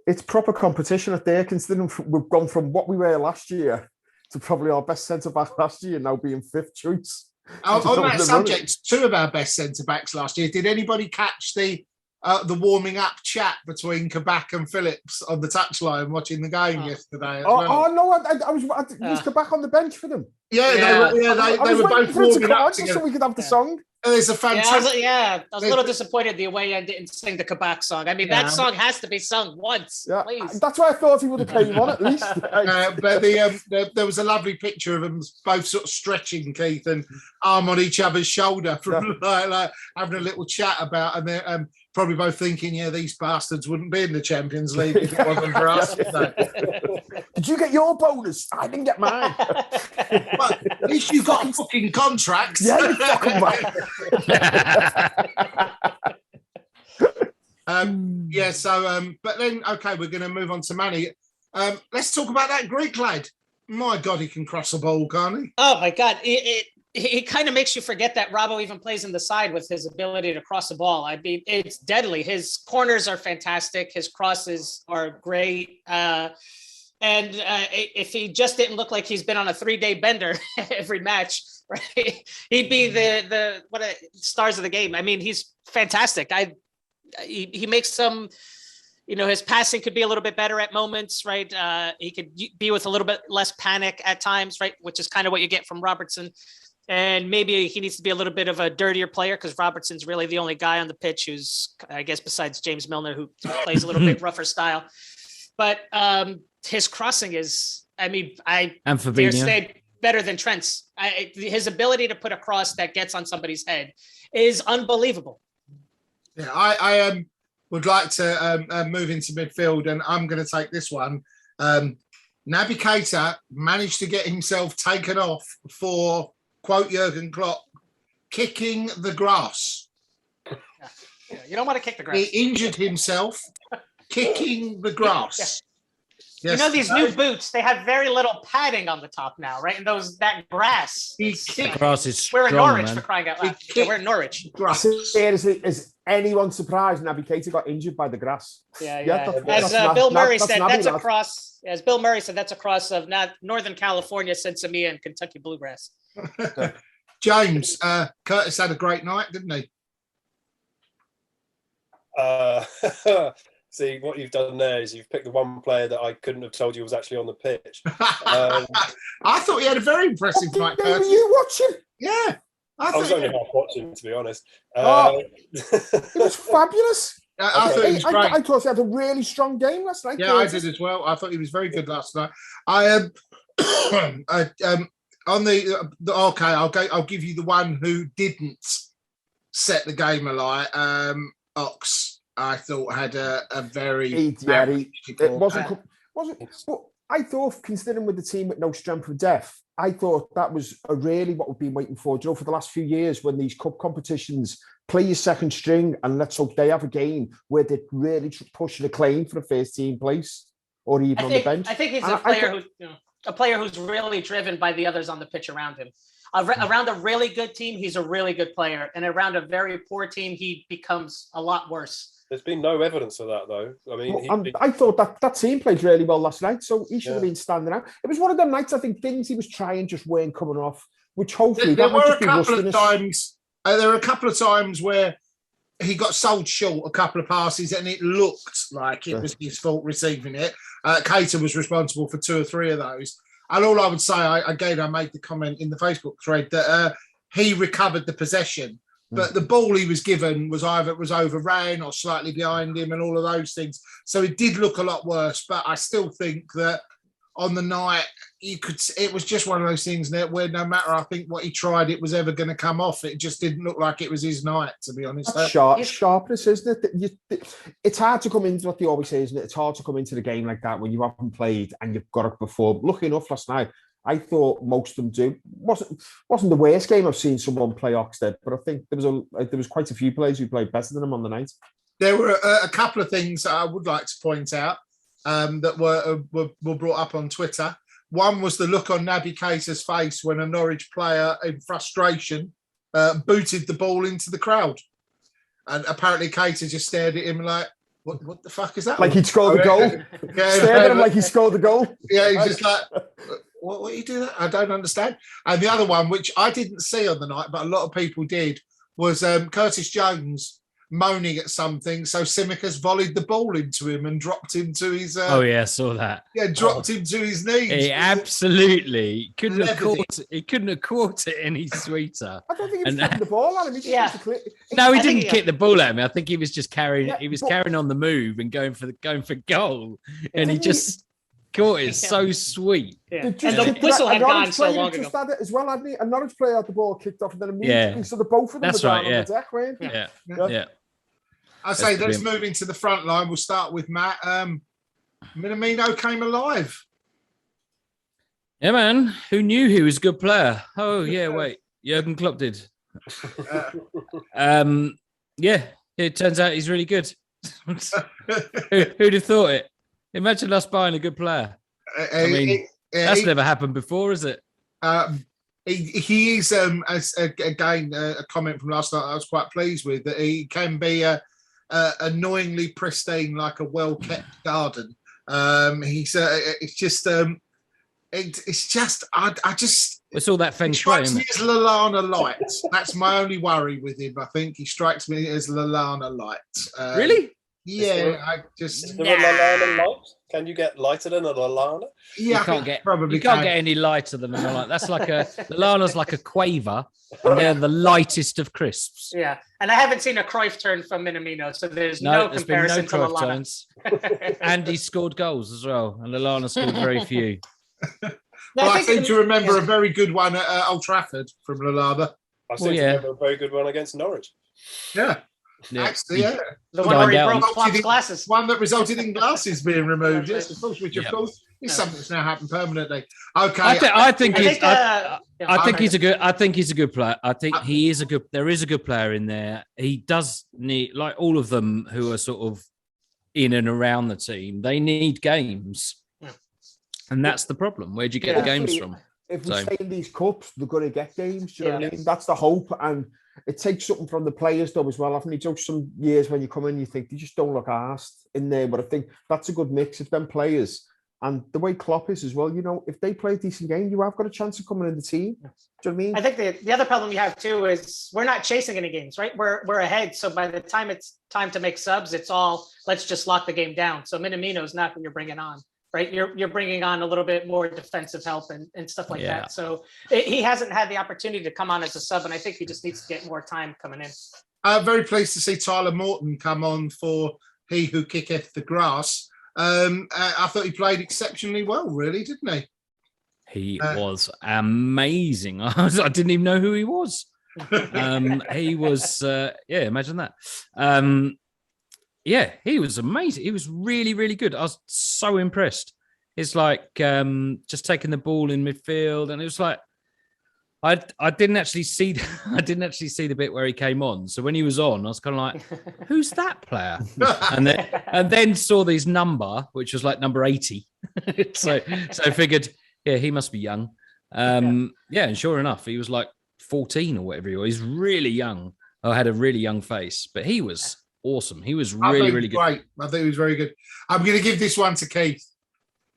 It's proper competition at there, considering we've gone from what we were last year to probably our best centre-back last year now being 5th choice. On that subject, 2 of our best centre-backs last year. Did anybody catch the warming up chat between Kabak and Phillips on the touchline watching the game yesterday? No, I was Kabak on the bench for them. They were both warming up together. So we could have the song. there's a fantastic. I was a little disappointed the way I didn't sing the Kabak song. I mean, that song has to be sung once, please. That's why I thought he would have came on at least. But there was a lovely picture of them both sort of stretching, Keith, and arm on each other's shoulder from like having a little chat about, and they're probably both thinking, yeah, these bastards wouldn't be in the Champions League if it wasn't for us. Did you get your bonus? I didn't get mine. Well, at least you've got fucking contracts. Yeah, you fucking right. But then, okay, we're going to move on to Manny. Let's talk about that Greek lad. My God, he can cross the ball, can't he? Oh my God. It kind of makes you forget that Robbo even plays in the side with his ability to cross the ball. I mean, it's deadly. His corners are fantastic. His crosses are great. If he just didn't look like he's been on a 3-day bender every match, right, he'd be the stars of the game. I mean, he's fantastic. He makes some, his passing could be a little bit better at moments, right? He could be with a little bit less panic at times, right? Which is kind of what you get from Robertson. And maybe he needs to be a little bit of a dirtier player because Robertson's really the only guy on the pitch who's, I guess, besides James Milner, who plays a little bit rougher style. But his crossing is, I mean, I dare say better than Trent's. His ability to put a cross that gets on somebody's head is unbelievable. Yeah, I would like to move into midfield, and I'm going to take this one. Naby Keita managed to get himself taken off for, quote Jurgen Klopp, kicking the grass. Yeah, you don't want to kick the grass. He injured himself kicking the grass. Yes. These new boots, they have very little padding on the top now, right? And that grass. The grass is strong, we're in Norwich, man. for crying out loud. We're in Norwich. Seriously, is anyone surprised Naby Keita got injured by the grass? Yeah. As Bill Murray said, that's a cross. As Bill Murray said, that's a cross of not Northern California, Sensimilla, and Kentucky bluegrass. James, Curtis had a great night, didn't he? See, what you've done there is you've picked the one player that I couldn't have told you was actually on the pitch. I thought he had a very impressive night, Curtis. Were you watching? Yeah. I was only half watching, to be honest. It was fabulous. I thought he was great. I thought he had a really strong game last night. Yeah, I did as well. I thought he was very good last night. I'll give you the one who didn't set the game alight. Ox, I thought had a very it wasn't. Well, I thought, considering with the team with no strength of depth, I thought that was really what we've been waiting for. For the last few years, when these cup competitions play your second string, and let's hope they have a game where they really push the claim for the first team place, or even on the bench. I think he's a player who's really driven by the others on the pitch around him. Around a really good team, he's a really good player, and around a very poor team, he becomes a lot worse. There's been no evidence of that, though. I mean, I thought that team played really well last night, so he should have been standing out. It was one of them nights, I think, things he was trying just weren't coming off, which hopefully there were a couple of times. There were a couple of times where he got sold short a couple of passes, and it looked like it was his fault receiving it. Keita was responsible for 2 or 3 of those. And all I would say, I made the comment in the Facebook thread that he recovered the possession. But the ball he was given was either overran or slightly behind him and all of those things. So it did look a lot worse. But I still think that on the night, it was just one of those things where no matter, I think, what he tried, it was ever going to come off. It just didn't look like it was his night, to be honest. Sharpness, isn't it? It's hard to come into what they always say, isn't it? It's hard to come into the game like that when you haven't played and you've got to perform. Lucky enough last night, I thought most of them do. Wasn't the worst game I've seen someone play Oxlade, but I think there was quite a few players who played better than him on the night. There were a couple of things I would like to point out that were brought up on Twitter. One was the look on Naby Keita's face when a Norwich player, in frustration, booted the ball into the crowd, and apparently Keita just stared at him like, "What the fuck is that?" Like he'd scored the goal. Stared at him like he scored the goal. Yeah, he's just like, what are you doing? I don't understand. And the other one, which I didn't see on the night, but a lot of people did, was Curtis Jones moaning at something, so Tsimikas volleyed the ball into him and dropped him to his. Oh yeah, I saw that. Yeah, dropped him to his knees. He absolutely couldn't have Levered caught it. He couldn't have caught it any sweeter. I don't think he was kicking the ball at him. He just Yeah. No, he I think didn't kick the ball at me. I think he was just carrying. Yeah, He was but- carrying on the move and going for goal, and he Didn't just caught it Yeah. so sweet. Yeah. They And just the kicked it whistle out. had A gone Norwich so player long just ago. had it as well, hadn't he? A Norwich player had the ball kicked off, and then immediately, Yeah. so the both of them That's were down right, on yeah. the deck, weren't they? Yeah, Yeah. yeah. I say, That's let's move into the front line. We'll start with Matt. Minamino came alive. Yeah, man. Who knew he was a good player? Oh yeah, wait. Jurgen Klopp did. Yeah. It turns out he's really good. Who'd have thought it? Imagine us buying a good player. I mean, that's never happened before, is it? He is, again, a comment from last night I was quite pleased with, that he can be annoyingly pristine, like a well-kept garden. It's just, It's all that feng he shui, strikes isn't me it? as Lallana light. That's my only worry with him. I think he strikes me as Lallana light. Really? Yeah, I just... Is there a Lallana light? Can you get lighter than a Lallana? Yeah, You can't get any lighter than a light. That's like Lallana's like a quaver, and they're the lightest of crisps. Yeah, and I haven't seen a Cruyff turn from Minamino, so there's no there's been no comparison to Cruyff Lallana. turns. And he scored goals as well, and Lallana scored very few. Well, I seem to remember a very good one at Old Trafford from Lallana. I seem to remember a very good one against Norwich. Yeah. Yeah. Actually, yeah. The one where he down. broke Klopp's glasses. One that resulted in glasses being removed. Yes, of course, which of Yeah. course is something that's now happened permanently. Okay. I think he's a good. I think he's a good player. I think he is a good. There is a good player in there. He does need, like all of them who are sort of in and around the team. They need games, and that's the problem. Where do you get the games from? If we stay in these cups, they're going to get games. Do you know what I mean? That's the hope, and it takes something from the players though as well. Often you joke some years when you come in, you think they just don't look arsed in there. But I think that's a good mix of them players and the way Klopp is as well. You know, if they play a decent game, you have got a chance of coming in the team. Do you know what I mean? I think the other problem you have too is we're not chasing any games, right? We're ahead. So by the time it's time to make subs, it's all let's just lock the game down. So Minamino's not who you're bringing on, right? You're bringing on a little bit more defensive help and stuff like that. So he hasn't had the opportunity to come on as a sub, and I think he just needs to get more time coming in. I'm very pleased to see Tyler Morton come on for He Who Kicketh the Grass. I thought he played exceptionally well, really, didn't he? He was amazing. I didn't even know who he was. He was, imagine that. Yeah, he was amazing. He was really, really good. I was so impressed. It's like just taking the ball in midfield, and it was like I didn't actually see the bit where he came on. So when he was on, I was kind of like, "Who's that player?" and then saw his number, which was like number 80. so I figured, yeah, he must be young. And sure enough, he was like 14 or whatever he was. He's really young. I had a really young face, but he was awesome. He was really, really good. Great. I think he was very good. I'm going to give this one to Keith.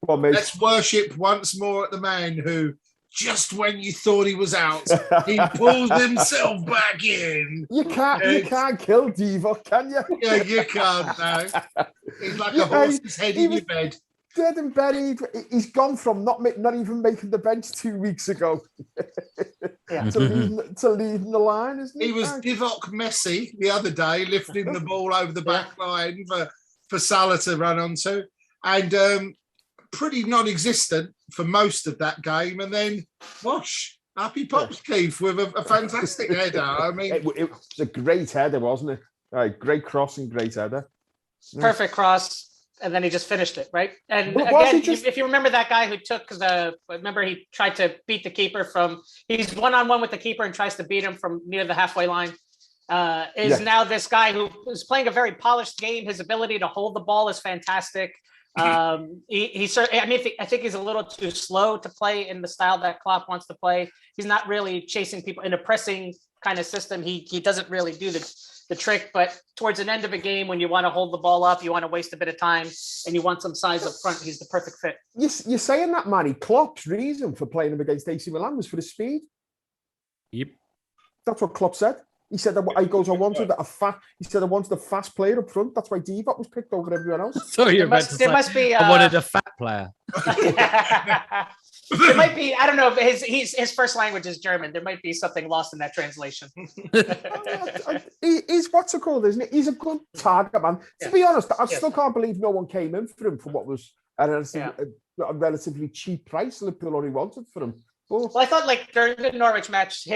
Well, mate. Let's worship once more at the man who, just when you thought he was out, he pulled himself back in. You can't kill Divock, can you? Yeah, you can't. No. He's like a horse's head in your bed. Dead and buried. He's gone from not even making the bench 2 weeks ago to leading the line, isn't he? He was Divock Messi the other day, lifting the ball over the back line for Salah to run onto, and pretty non-existent for most of that game. And then, whoosh, up he pops, Keith, with a fantastic header. I mean, it was a great header, wasn't it? Great cross and great header. Perfect cross. And then he just finished it, right? And But again, if you remember that guy who took he tried to beat the keeper he's one-on-one with the keeper and tries to beat him from near the halfway line. Now this guy who is playing a very polished game. His ability to hold the ball is fantastic. I think he's a little too slow to play in the style that Klopp wants to play. He's not really chasing people in a pressing kind of system. He doesn't really do the trick, but towards an end of a game when you want to hold the ball up, you want to waste a bit of time, and you want some size up front, he's the perfect fit. You're saying that, Manny. Klopp's reason for playing him against AC Milan was for the speed. Yep. That's what Klopp said. He said, he goes, I wanted a fast player up front. That's why Divock was picked over everyone else. So you're about to say, must be. I wanted a fat player. There might be, I don't know, his first language is German. There might be something lost in that translation. He's what's it called, isn't it? He's a good target man. To be honest, I still can't believe no one came in for him for what was a relatively cheap price. Liverpool already wanted for him. Well, I thought like during the Norwich match,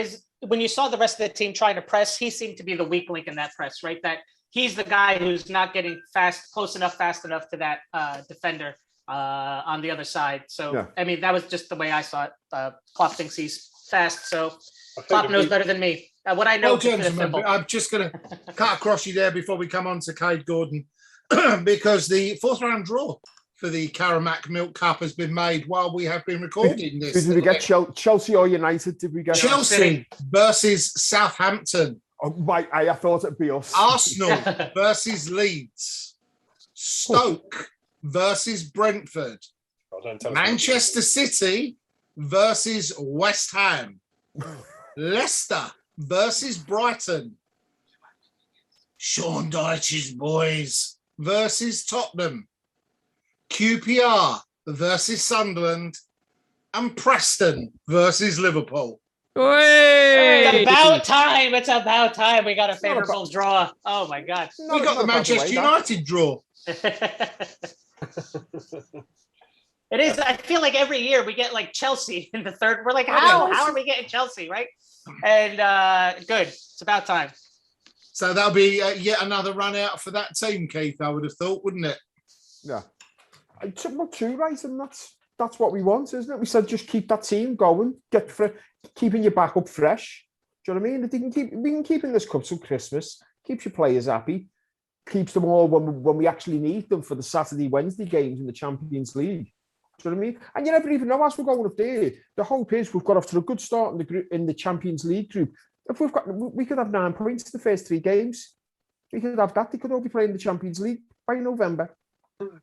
when you saw the rest of the team trying to press, he seemed to be the weak link in that press, right? That he's the guy who's not getting fast enough to that defender on the other side. So, I mean, that was just the way I saw it. Klopp thinks he's fast, so Klopp knows better than me. What I know, well, gentlemen, I'm just going to cut across you there before we come on to Cade Gordon, because the fourth round draw for the Caramac Milk Cup has been made while we have been recording this. Did we get Chelsea or United? Did we get Chelsea versus Southampton? Oh, I thought it'd be us. Arsenal versus Leeds. Stoke versus Brentford. Manchester City versus West Ham. Leicester versus Brighton. Sean Dyche's boys versus Tottenham. QPR versus Sunderland, and Preston versus Liverpool. It's about time we got a favorable draw. Oh my God. We got the Manchester United draw. It is. I feel like every year we get like Chelsea in the third. We're like, how are we getting Chelsea, right? And good. It's about time. So that'll be yet another run out for that team, Keith, I would have thought, wouldn't it? Yeah. I took my two right, and that's what we want, isn't it? We said just keep that team going, keeping your backup fresh. Do you know what I mean? We can keep in this cup till Christmas, keeps your players happy, keeps them all when we actually need them for the Saturday, Wednesday games in the Champions League. Do you know what I mean? And you never even know as we're going up there. The hope is we've got off to a good start in the Champions League group. If we could have 9 points the first 3 games. We could have that. They could all be playing the Champions League by November.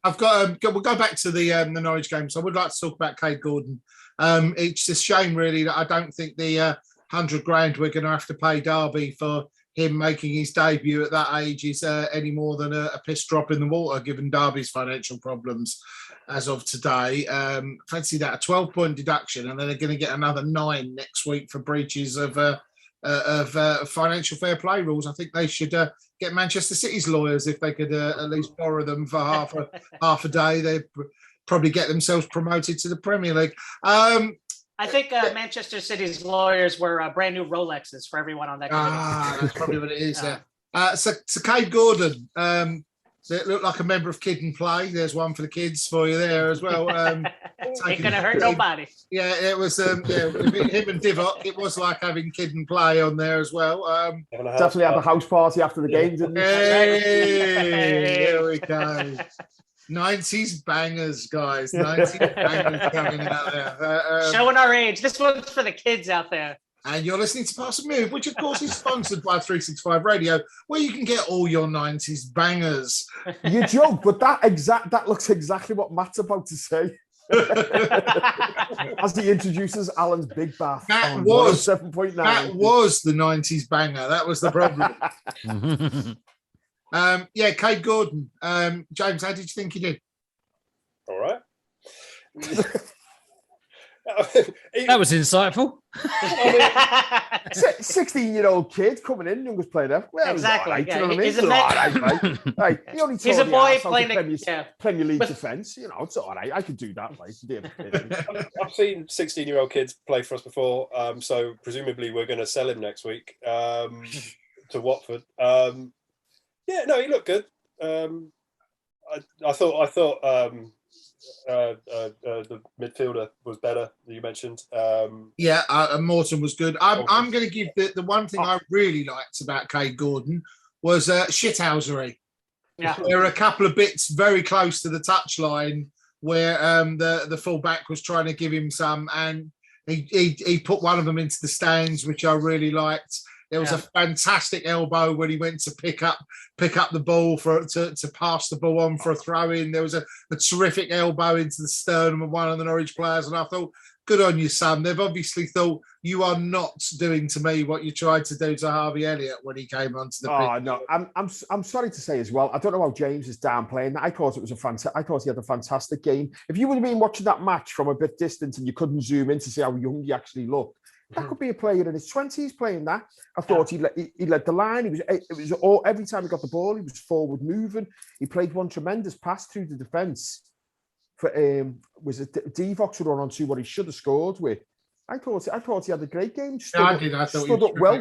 I've got. We'll go back to the Norwich game. So I would like to talk about Cade Gordon. It's a shame, really, that I don't think the 100 grand we're going to have to pay Derby for him making his debut at that age is any more than a piss drop in the water, given Derby's financial problems as of today. Fancy that, a 12-point deduction, and then they're going to get another 9 next week for breaches of financial fair play rules. I think they should get Manchester City's lawyers if they could at least borrow them for half a day. They'd probably get themselves promoted to the Premier League. I think Manchester City's lawyers were brand new Rolexes for everyone on that committee. That's probably what it is. So Cade Gordon, it looked like a member of Kid and Play. There's one for the kids for you there as well. Ain't gonna hurt nobody. Yeah, it was him and Divock. It was like having Kid and Play on there as well. Definitely had a house party after the game, didn't we? Hey, there we go. 90s bangers, guys. 90s bangers coming out there. Showing our age. This one's for the kids out there. And you're listening to Pass&Move, which of course is sponsored by 365 Radio, where you can get all your 90s bangers. You joke, but that looks exactly what Matt's about to say. As he introduces Alan's Big Bath. That was 7.9. That was the 90s banger. That was the problem. Cade Gordon. James, how did you think he did? All right. That was insightful. 16-year-old kid coming in, youngest player there. Well, exactly. Right, yeah. you know what I mean? He's It's all right, right? He only He's a boy playing Premier League defence. You know, it's all right. I could do that. I've seen 16-year-old kids play for us before, so presumably we're going to sell him next week to Watford. He looked good. I thought. The midfielder was better that you mentioned. Morton was good. I'm going to give the one thing I really liked about Cade Gordon was shithousery. Yeah. There were a couple of bits very close to the touchline where the fullback was trying to give him some, and he put one of them into the stands, which I really liked. There was a fantastic elbow when he went to pick up the ball to pass the ball on for a throw in. There was a terrific elbow into the sternum of one of the Norwich players, and I thought good on you, Sam. They've obviously thought you are not doing to me what you tried to do to Harvey Elliott when he came onto the pitch. Oh no, I'm sorry to say as well. I don't know how James is downplaying that. I thought it was I thought he had a fantastic game. If you would have been watching that match from a bit distant and you couldn't zoom in to see how young he actually looked, that could be a player in his 20s playing that. I thought he led the line. Every time he got the ball, he was forward moving. He played one tremendous pass through the defence. For was it Divock to run on to what he should have scored with. I thought he had a great game. I did. I thought stood up well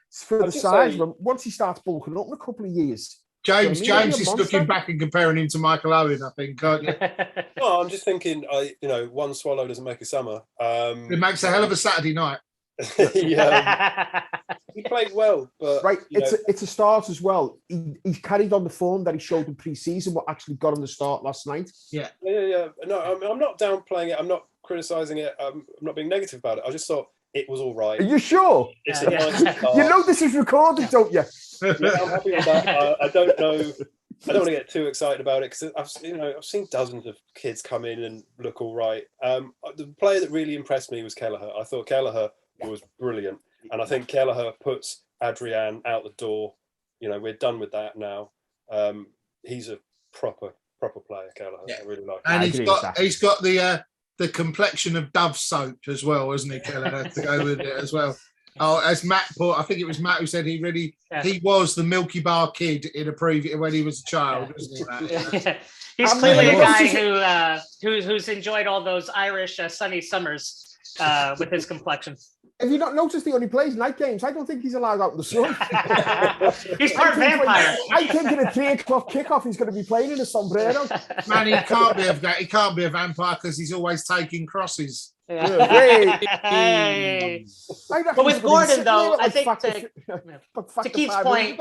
for the size. Say, once he starts bulking up in a couple of years, James is looking back and comparing him to Michael Owen. I think. Well, I'm just thinking. One swallow doesn't make a summer. It makes a hell of a Saturday night. He played well, but right. It's a start as well. He carried on the form that he showed in pre-season. What actually got him the start last night. Yeah. No, I'm not downplaying it. I'm not criticising it. I'm not being negative about it. I just thought it was all right. Are you sure? It's a nice start. You know this is recorded, don't you? Yeah, I'm happy with that. I don't know. I don't want to get too excited about it because I've seen dozens of kids come in and look all right. The player that really impressed me was Kelleher. I thought Kelleher was brilliant, and I think Kelleher puts Adrian out the door. We're done with that now. He's a proper player, Kelleher. Yeah. I really like him. And he's got the complexion of Dove soap as well, hasn't he, Kelleher, to go with it as well. Oh, as Matt put, I think it was Matt who said he was the Milky Bar kid in a preview when he was a child, wasn't he, Matt? He's clearly a guy who's enjoyed all those Irish sunny summers with his complexion. Have you not noticed he only plays night games? I don't think he's allowed out in the sun. He's part vampire. I think in a 3 o'clock kickoff, he's going to be playing in a sombrero. Man, he can't be a vampire because he's always taking crosses. Hey. But with Gordon, though, I think to Keith's point.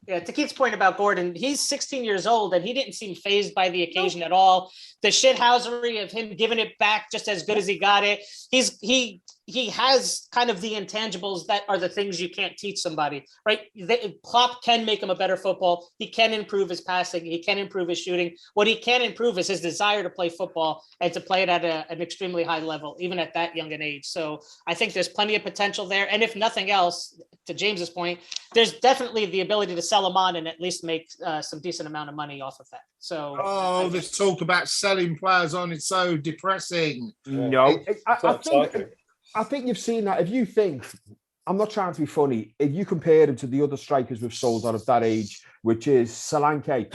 Yeah, to Keith's point about Gordon, he's 16 years old and he didn't seem fazed by the occasion at all. The shithousery of him giving it back just as good as he got it. He has kind of the intangibles that are the things you can't teach somebody, right? Klopp can make him a better football. He can improve his passing. He can improve his shooting. What he can improve is his desire to play football and to play it at an extremely high level, even at that young an age. So I think there's plenty of potential there. And if nothing else, to James's point, there's definitely the ability to sell him on and at least make some decent amount of money off of that. So this talk about selling players on is so depressing. No, I think you've seen that. If you think, I'm not trying to be funny, if you compare him to the other strikers we've sold on of that age, which is Solanke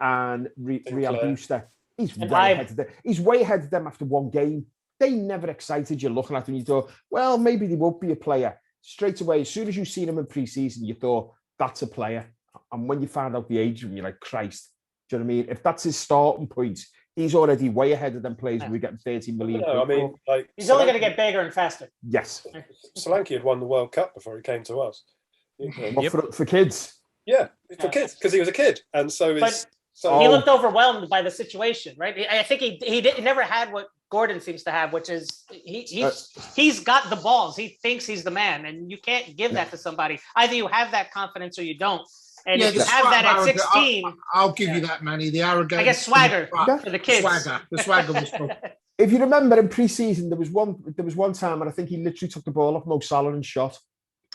and Real Brewster, he's way ahead of them after one game. They never excited you looking at them. You thought, well, maybe they won't be a player. Straight away, as soon as you seen him in pre-season, you thought, that's a player. And when you found out the age of him, you're like, Christ. Do you know what I mean? If that's his starting point, he's already way ahead of them players. We're getting 30 million. He's only going to get bigger and faster. Yes. Solanke had won the World Cup before he came to us. For kids. Yeah, for kids, because he was a kid, and so he looked overwhelmed by the situation, right? I think he never had what Gordon seems to have, which is he's got the balls. He thinks he's the man, and you can't give that to somebody. Either you have that confidence or you don't. And if you have that at 16, I'll give you that, Manny. The arrogance, I guess, swagger for the kids. The swagger was cool. If you remember in pre-season, there was one time, and I think he literally took the ball off Mo Salah and shot.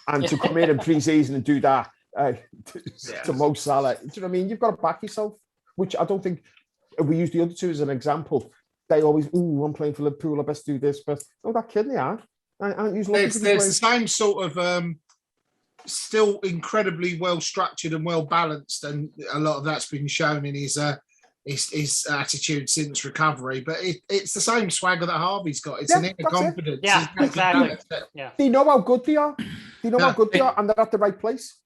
And to come in pre-season and do that to Mo Salah, do you know what I mean? You've got to back yourself, which I don't think we use the other two as an example. They always, I'm playing for Liverpool, I best do this, but that kid they are. There's the same sort of still incredibly well structured and well balanced, and a lot of that's been shown in his attitude since recovery. But it's the same swagger that Harvey's got. It's an inner confidence. Yeah, exactly. Yeah. They know how good they are. They know how good they are, and they're at the right place.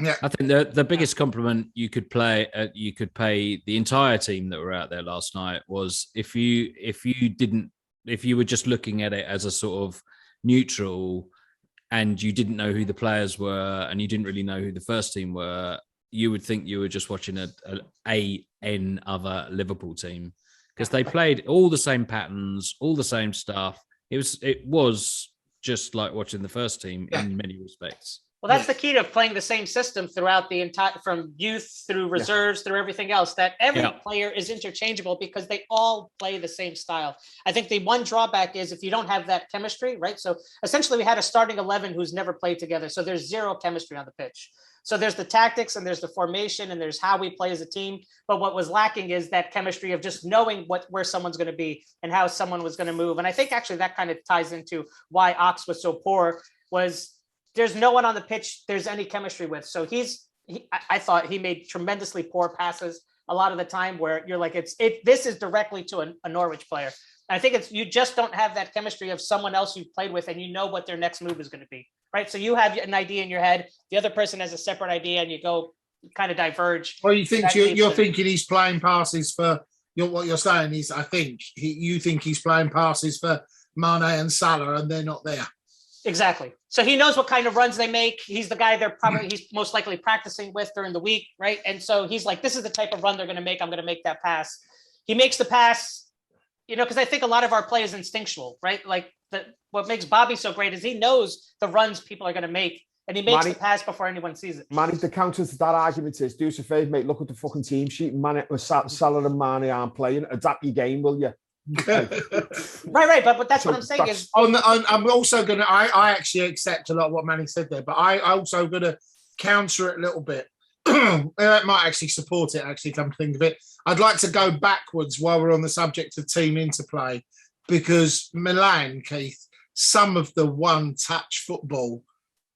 Yeah, I think the biggest compliment you could pay the entire team that were out there last night was if you were just looking at it as a sort of neutral, and you didn't know who the players were, and you didn't really know who the first team were, you would think you were just watching another Liverpool team, because they played all the same patterns, all the same stuff. It was just like watching the first team in many respects. Well, that's the key to playing the same system throughout the entire, from youth through reserves through everything else, that every player is interchangeable because they all play the same style. I think the one drawback is if you don't have that chemistry, right? So essentially we had a starting 11 who's never played together. So there's zero chemistry on the pitch. So there's the tactics and there's the formation and there's how we play as a team. But what was lacking is that chemistry of just knowing where someone's going to be and how someone was going to move. And I think actually that kind of ties into why Ox was so poor, was there's no one on the pitch there's any chemistry with. So I thought he made tremendously poor passes a lot of the time where you're like, this is directly to a Norwich player. And I think you just don't have that chemistry of someone else you've played with and you know what their next move is going to be, right? So you have an idea in your head, the other person has a separate idea, and you kind of diverge. Well, you think you're thinking he's playing passes for what you're saying is, you think he's playing passes for Mane and Salah, and they're not there. Exactly. So he knows what kind of runs they make. He's the guy he's most likely practicing with during the week, right? And so he's like, this is the type of run they're going to make. I'm going to make that pass. He makes the pass, because I think a lot of our play is instinctual, right? Like what makes Bobby so great is he knows the runs people are going to make, and he makes the pass before anyone sees it. Manny, the counter to that argument is, do us a favour, mate, look at the fucking team sheet. Salah and Manny aren't playing. Adapt your game, will you? right, but that's what I'm saying is I'm also gonna I actually accept a lot of what Manny said there, but I also gonna counter it a little bit. It might actually support it, actually, come to think of it. I'd like to go backwards while we're on the subject of team interplay, because Milan, Keith, some of the one-touch football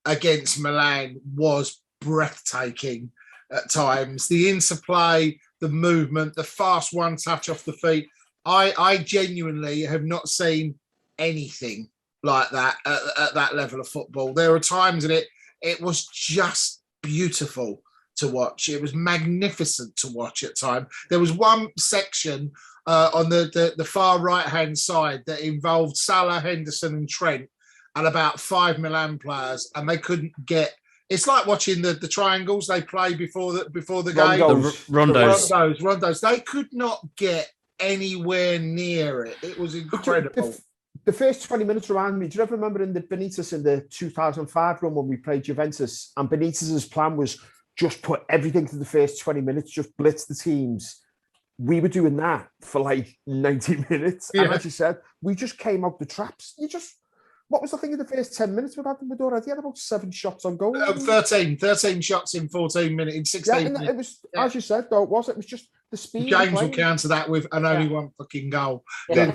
against Milan was breathtaking at times. The interplay, the movement, the fast one-touch off the feet. I genuinely have not seen anything like that at that level of football. There were times that it was just beautiful to watch. It was magnificent to watch at times. There was one section on the far right-hand side that involved Salah, Henderson and Trent and about 5 Milan players, and they couldn't get... It's like watching the triangles they play before the game. Rondos. They could not get anywhere near it. It was incredible. The first 20 minutes reminded me, do you ever remember in the Benitez in the 2005 run when we played Juventus, and Benitez's plan was just put everything to the first 20 minutes, just blitz the teams? We were doing that for like 90 minutes. Yeah. And as you said, we just came out the traps. What was the thing in the first 10 minutes with Adam Medora? He had about 7 shots on goal. 13 shots in 14 minutes, in 16 minutes. It was, as you said, though, it was just the speed. James will counter that with only one fucking goal. Yeah.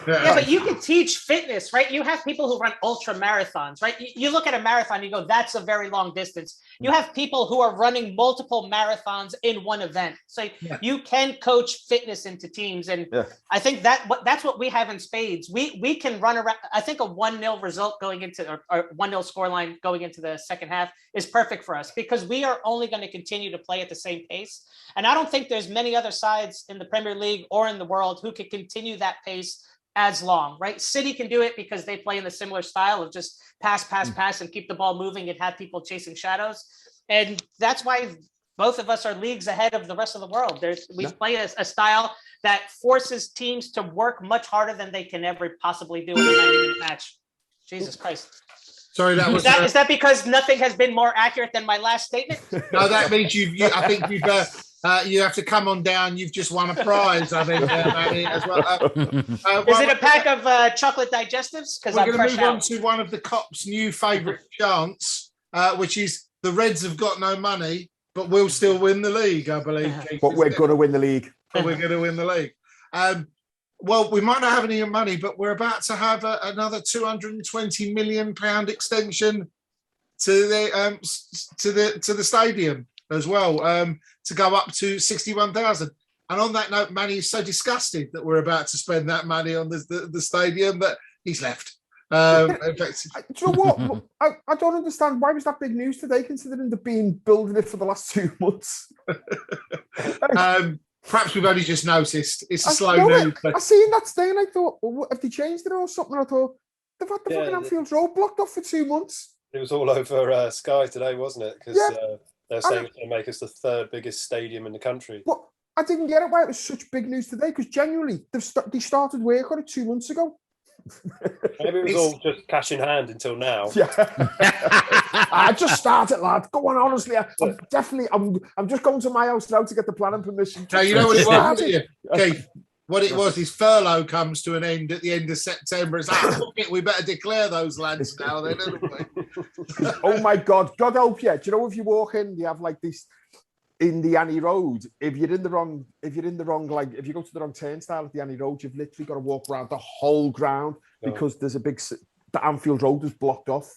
But you can teach fitness, right? You have people who run ultra marathons, right? You look at a marathon, you go, that's a very long distance. You have people who are running multiple marathons in one event. So you can coach fitness into teams. And I think that's what we have in spades. We can run around. I think a 1-0 result going into, or 1-0 scoreline going into the second half is perfect for us, because we are only going to continue to play at the same pace. And I don't think there's many other sides in the Premier League or in the world who could continue that pace as long, right? City can do it because they play in the similar style of just pass, and keep the ball moving and have people chasing shadows. And that's why both of us are leagues ahead of the rest of the world. We play a style that forces teams to work much harder than they can ever possibly do in a 90-minute match. Jesus Christ. Sorry, that was... Is that because nothing has been more accurate than my last statement? No, that means I think you have to come on down. You've just won a prize, I think, Manny, as well. Is it a pack of chocolate digestives? Because I'm going to fresh move on out. to one of the cops' new favourite chants, which is the Reds have got no money, but we'll still win the league, I believe. But we're going to win the league. Well, we might not have any money, but we're about to have another £220 million extension to the stadium as well, to go up to 61,000. And on that note, Manny is so disgusted that we're about to spend that money on the stadium that he's left. In fact, do you know what? I don't understand. Why was that big news today, considering they've been building it for the last 2 months? Perhaps we've only just noticed. It's a slow news. I seen that today and I thought, well, have they changed it or something? I thought, they've had the fucking Anfield Road blocked off for 2 months. It was all over Sky today, wasn't it? Because they're saying it's going to make us the 3rd biggest stadium in the country. But I didn't get it why it was such big news today, because genuinely, they started work on it 2 months ago. Maybe it was all just cash in hand until now. Yeah. I just started, lad. Go on, honestly. I'm just going to my house now to get the planning permission. So you know what it was, didn't you, Keith? What it was, his furlough comes to an end at the end of September. It's like, fuck it, we better declare those lads now, then, don't we? Oh my God, God help you. Do you know if you walk in, you have like this in the Annie Road. If you go to the wrong turnstile at the Annie Road, you've literally got to walk around the whole ground because there's the Anfield Road is blocked off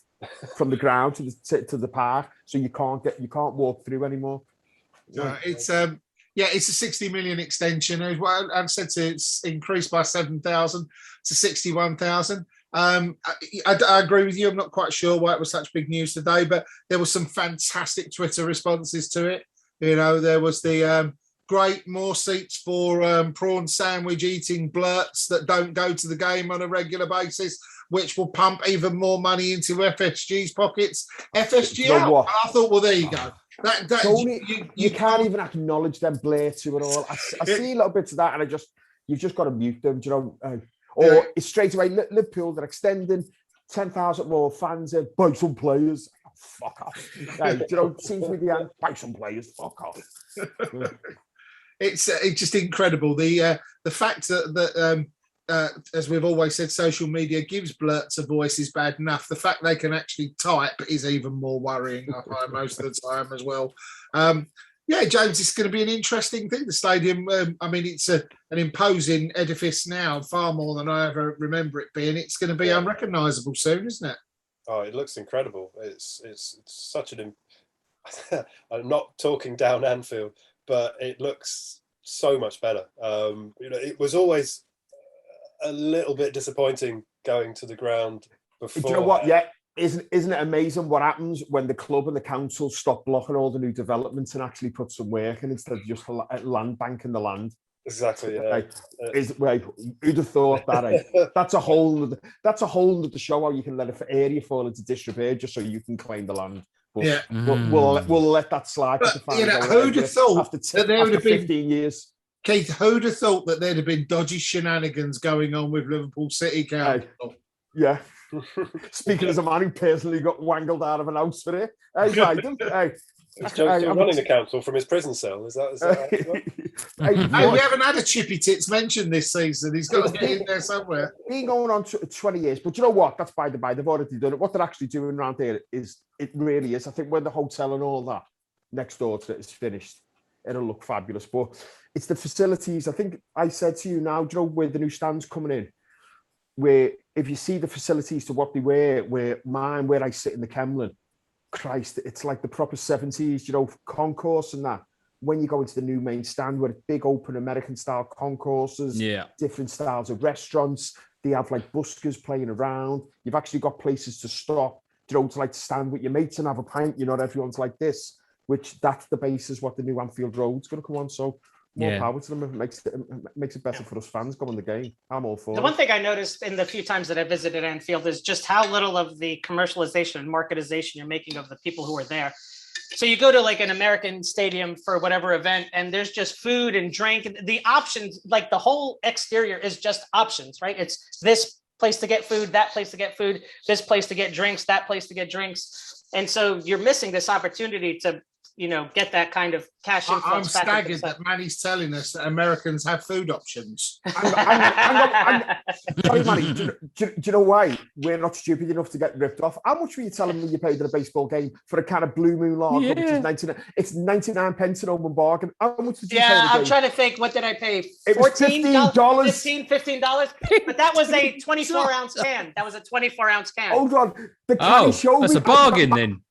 from the ground to the park, so you can't walk through anymore. It's a 60 million extension. Well, I've said it's increased by 7,000 to 61,000. I agree with you. I'm not quite sure why it was such big news today, but there was some fantastic Twitter responses to it. You know, there was the great more seats for prawn sandwich eating blurts that don't go to the game on a regular basis, which will pump even more money into FSG's pockets. FSG You know out. what? I thought, well, there you go. You can't even acknowledge them Blair to it all. I see a little bit of that, and you've just got to mute them, do you know? It's straight away Liverpool, they're extending 10,000 more fans in, buy some players. Oh, fuck off. Do you know, it seems to be the end, buy some players, fuck off. It's just incredible. The fact that as we've always said, social media gives blurts a voice is bad enough. The fact they can actually type is even more worrying, I find, most of the time as well. James, it's going to be an interesting thing. The stadium, it's an imposing edifice now, far more than I ever remember it being. It's going to be unrecognisable soon, isn't it? Oh, it looks incredible. It's such an... I'm not talking down Anfield, but it looks so much better. It was always a little bit disappointing going to the ground before. Do you know what? Yeah, isn't it amazing what happens when the club and the council stop blocking all the new developments and actually put some work in instead of just land banking the land? Exactly. Yeah. Who'd have thought that? That's a whole other show how you can let an area fall into disrepair just so you can claim the land. But we'll let that slide. Who'd have thought that there would have been 15 years? Keith, who'd have thought that there'd have been dodgy shenanigans going on with Liverpool City Council? Yeah. Speaking as a man who personally got wangled out of an house for it. He's running the council from his prison cell. Is that we haven't had a Chippy Tits mentioned this season. He's got to get in there somewhere. Been going on 20 years, but you know what? That's by the by. They've already done it. What they're actually doing around here it really is. I think when the hotel and all that next door to it is finished, it'll look fabulous. But it's the facilities. I think I said to you now, do you know where the new stands coming in? Where if you see the facilities to what they were, where I sit in the Kemlin, Christ, it's like the proper 70s, concourse and that. When you go into the new main stand, where it's big open American style concourses, different styles of restaurants, they have like buskers playing around. You've actually got places to stop, to stand with your mates and have a pint. Not everyone's like this, which that's the basis what the new Anfield Road's going to come on. So more power to them. It makes it better for us fans going the game. I'm all for it. The one thing I noticed in the few times that I visited Anfield is just how little of the commercialization and marketization you're making of the people who are there. So you go to like an American stadium for whatever event, and there's just food and drink. And the options, like the whole exterior is just options, right? It's this place to get food, that place to get food, this place to get drinks, that place to get drinks. And so you're missing this opportunity to get that kind of cash influx. I'm staggered that Manny's telling us that Americans have food options. Sorry, Manny, do you know why we're not stupid enough to get ripped off? How much were you telling me you paid at a baseball game for a can of Blue Moon lager, which is 99 pence an open bargain? How much did you pay? I'm trying to think. What did I pay? $14? $15? But that was a 24-ounce can. That was a 24-ounce can. Hold on. The can showed that's me a bargain then.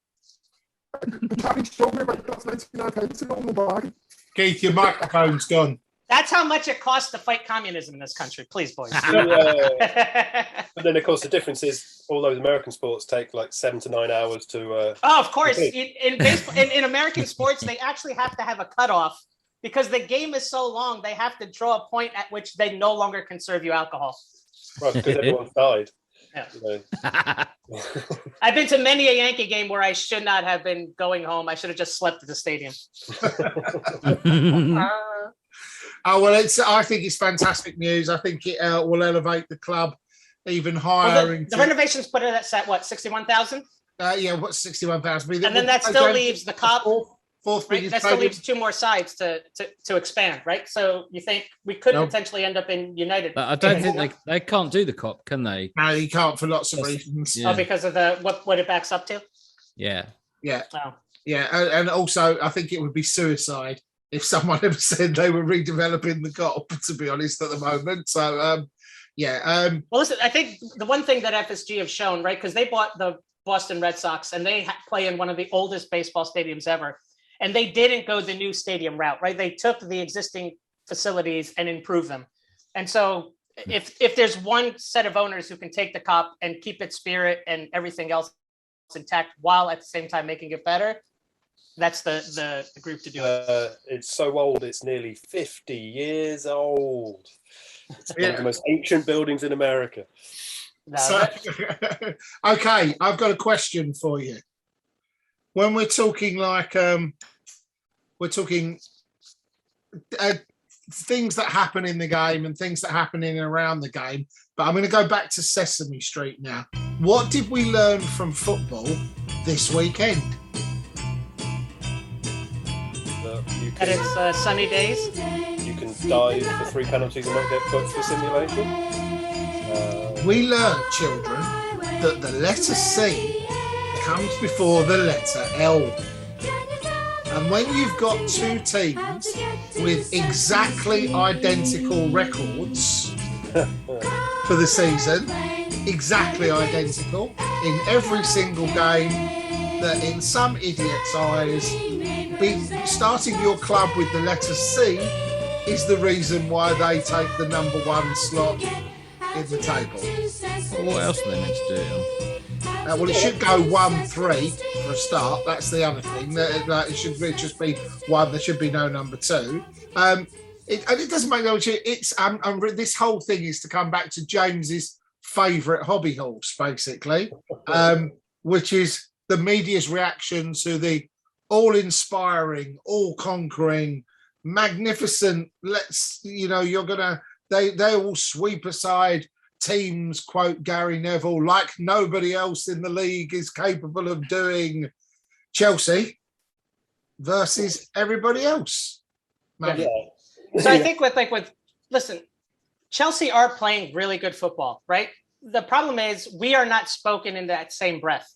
Keith, your microphone's gone. That's how much it costs to fight communism in this country. Please, boys. But then, of course, the difference is all those American sports take like 7 to 9 hours to... of course. In baseball, in American sports, they actually have to have a cutoff because the game is so long, they have to draw a point at which they no longer can serve you alcohol. Right, because everyone's died. Yeah. I've been to many a Yankee game where I should not have been going home. I should have just slept at the stadium. I think it's fantastic news. I think it will elevate the club even higher. The renovations put it at what, 61,000? What's 61,000? And then that still leaves the Cop. Fourth right? That still leaves 2 more sides to expand, right? So you think we could potentially end up in United? I don't think they can't do the Cop, can they? No, you can't for lots of reasons. Oh, because of the what it backs up to. Yeah. Oh. Yeah, and also I think it would be suicide if someone ever said they were redeveloping the Cop. To be honest, at the moment, so well, listen, I think the one thing that FSG have shown, right, because they bought the Boston Red Sox and they play in one of the oldest baseball stadiums ever. And they didn't go the new stadium route, right? They took the existing facilities and improved them. And so if there's one set of owners who can take the Cop and keep its spirit and everything else intact while at the same time making it better, that's the group to do it. It's so old, it's nearly 50 years old. It's one of the most ancient buildings in America. Okay, I've got a question for you. When we're talking things that happen in the game and things that happen in and around the game, but I'm going to go back to Sesame Street now. What did we learn from football this weekend? That it's sunny days. You can dive for 3 penalties and not get booked for simulation. We learned, children, that the letter C comes before the letter L. And when you've got 2 teams with exactly identical records for the season, exactly identical in every single game, that in some idiot's eyes, starting your club with the letter C is the reason why they take the number 1 slot in the table. Well, what else are they meant to do? Well, it should go 1-3 for a start. That's the other thing. It should just be 1. There should be no number 2. It doesn't make no sense. It's this whole thing is to come back to James's favourite hobby horse, basically, which is the media's reaction to the all-inspiring, all-conquering, magnificent. They all sweep aside teams, quote Gary Neville, like nobody else in the league is capable of doing. Chelsea versus everybody else. Yeah. So I think listen, Chelsea are playing really good football, right? The problem is we are not spoken in that same breath.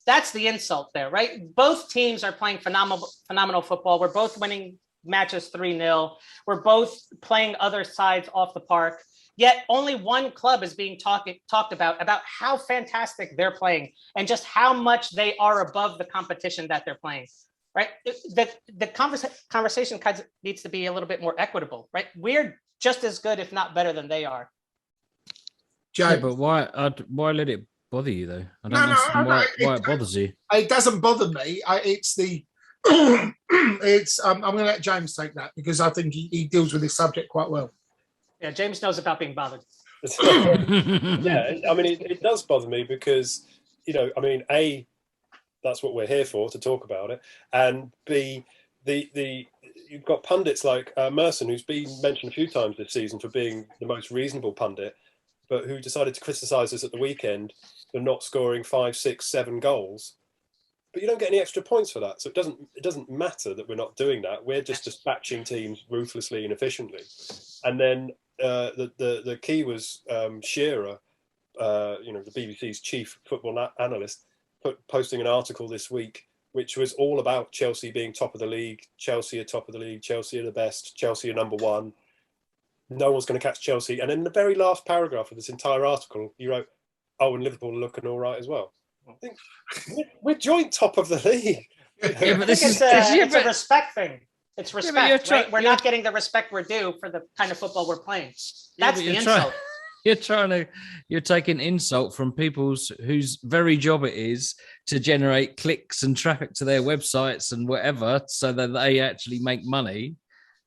That's the insult there, right? Both teams are playing phenomenal football. We're both winning matches 3-0. We're both playing other sides off the park. Yet only one club is being talked about how fantastic they're playing and just how much they are above the competition that they're playing, right? The conversation kind of needs to be a little bit more equitable, right? We're just as good, if not better, than they are. Jay, but why let it bother you though? I don't understand why it bothers you. It doesn't bother me. I'm going to let James take that because I think he deals with this subject quite well. Yeah, James knows about being bothered. Yeah, I mean, it does bother me because, A, that's what we're here for, to talk about it, and B, you've got pundits like Merson, who's been mentioned a few times this season for being the most reasonable pundit, but who decided to criticise us at the weekend for not scoring 5, 6, 7 goals. But you don't get any extra points for that, so it doesn't matter that we're not doing that. We're just dispatching teams ruthlessly and efficiently, and then. The key was Shearer, the BBC's chief football analyst, posting an article this week, which was all about Chelsea being top of the league. Chelsea are top of the league. Chelsea are the best. Chelsea are number 1. No one's going to catch Chelsea. And in the very last paragraph of this entire article, you wrote, "Oh, and Liverpool are looking all right as well." I think we're joint top of the league. Yeah, but it's a respect thing. It's respect, right? We're not getting the respect we're due for the kind of football we're playing. That's the insult. You're taking insult from people whose very job it is to generate clicks and traffic to their websites and whatever, so that they actually make money.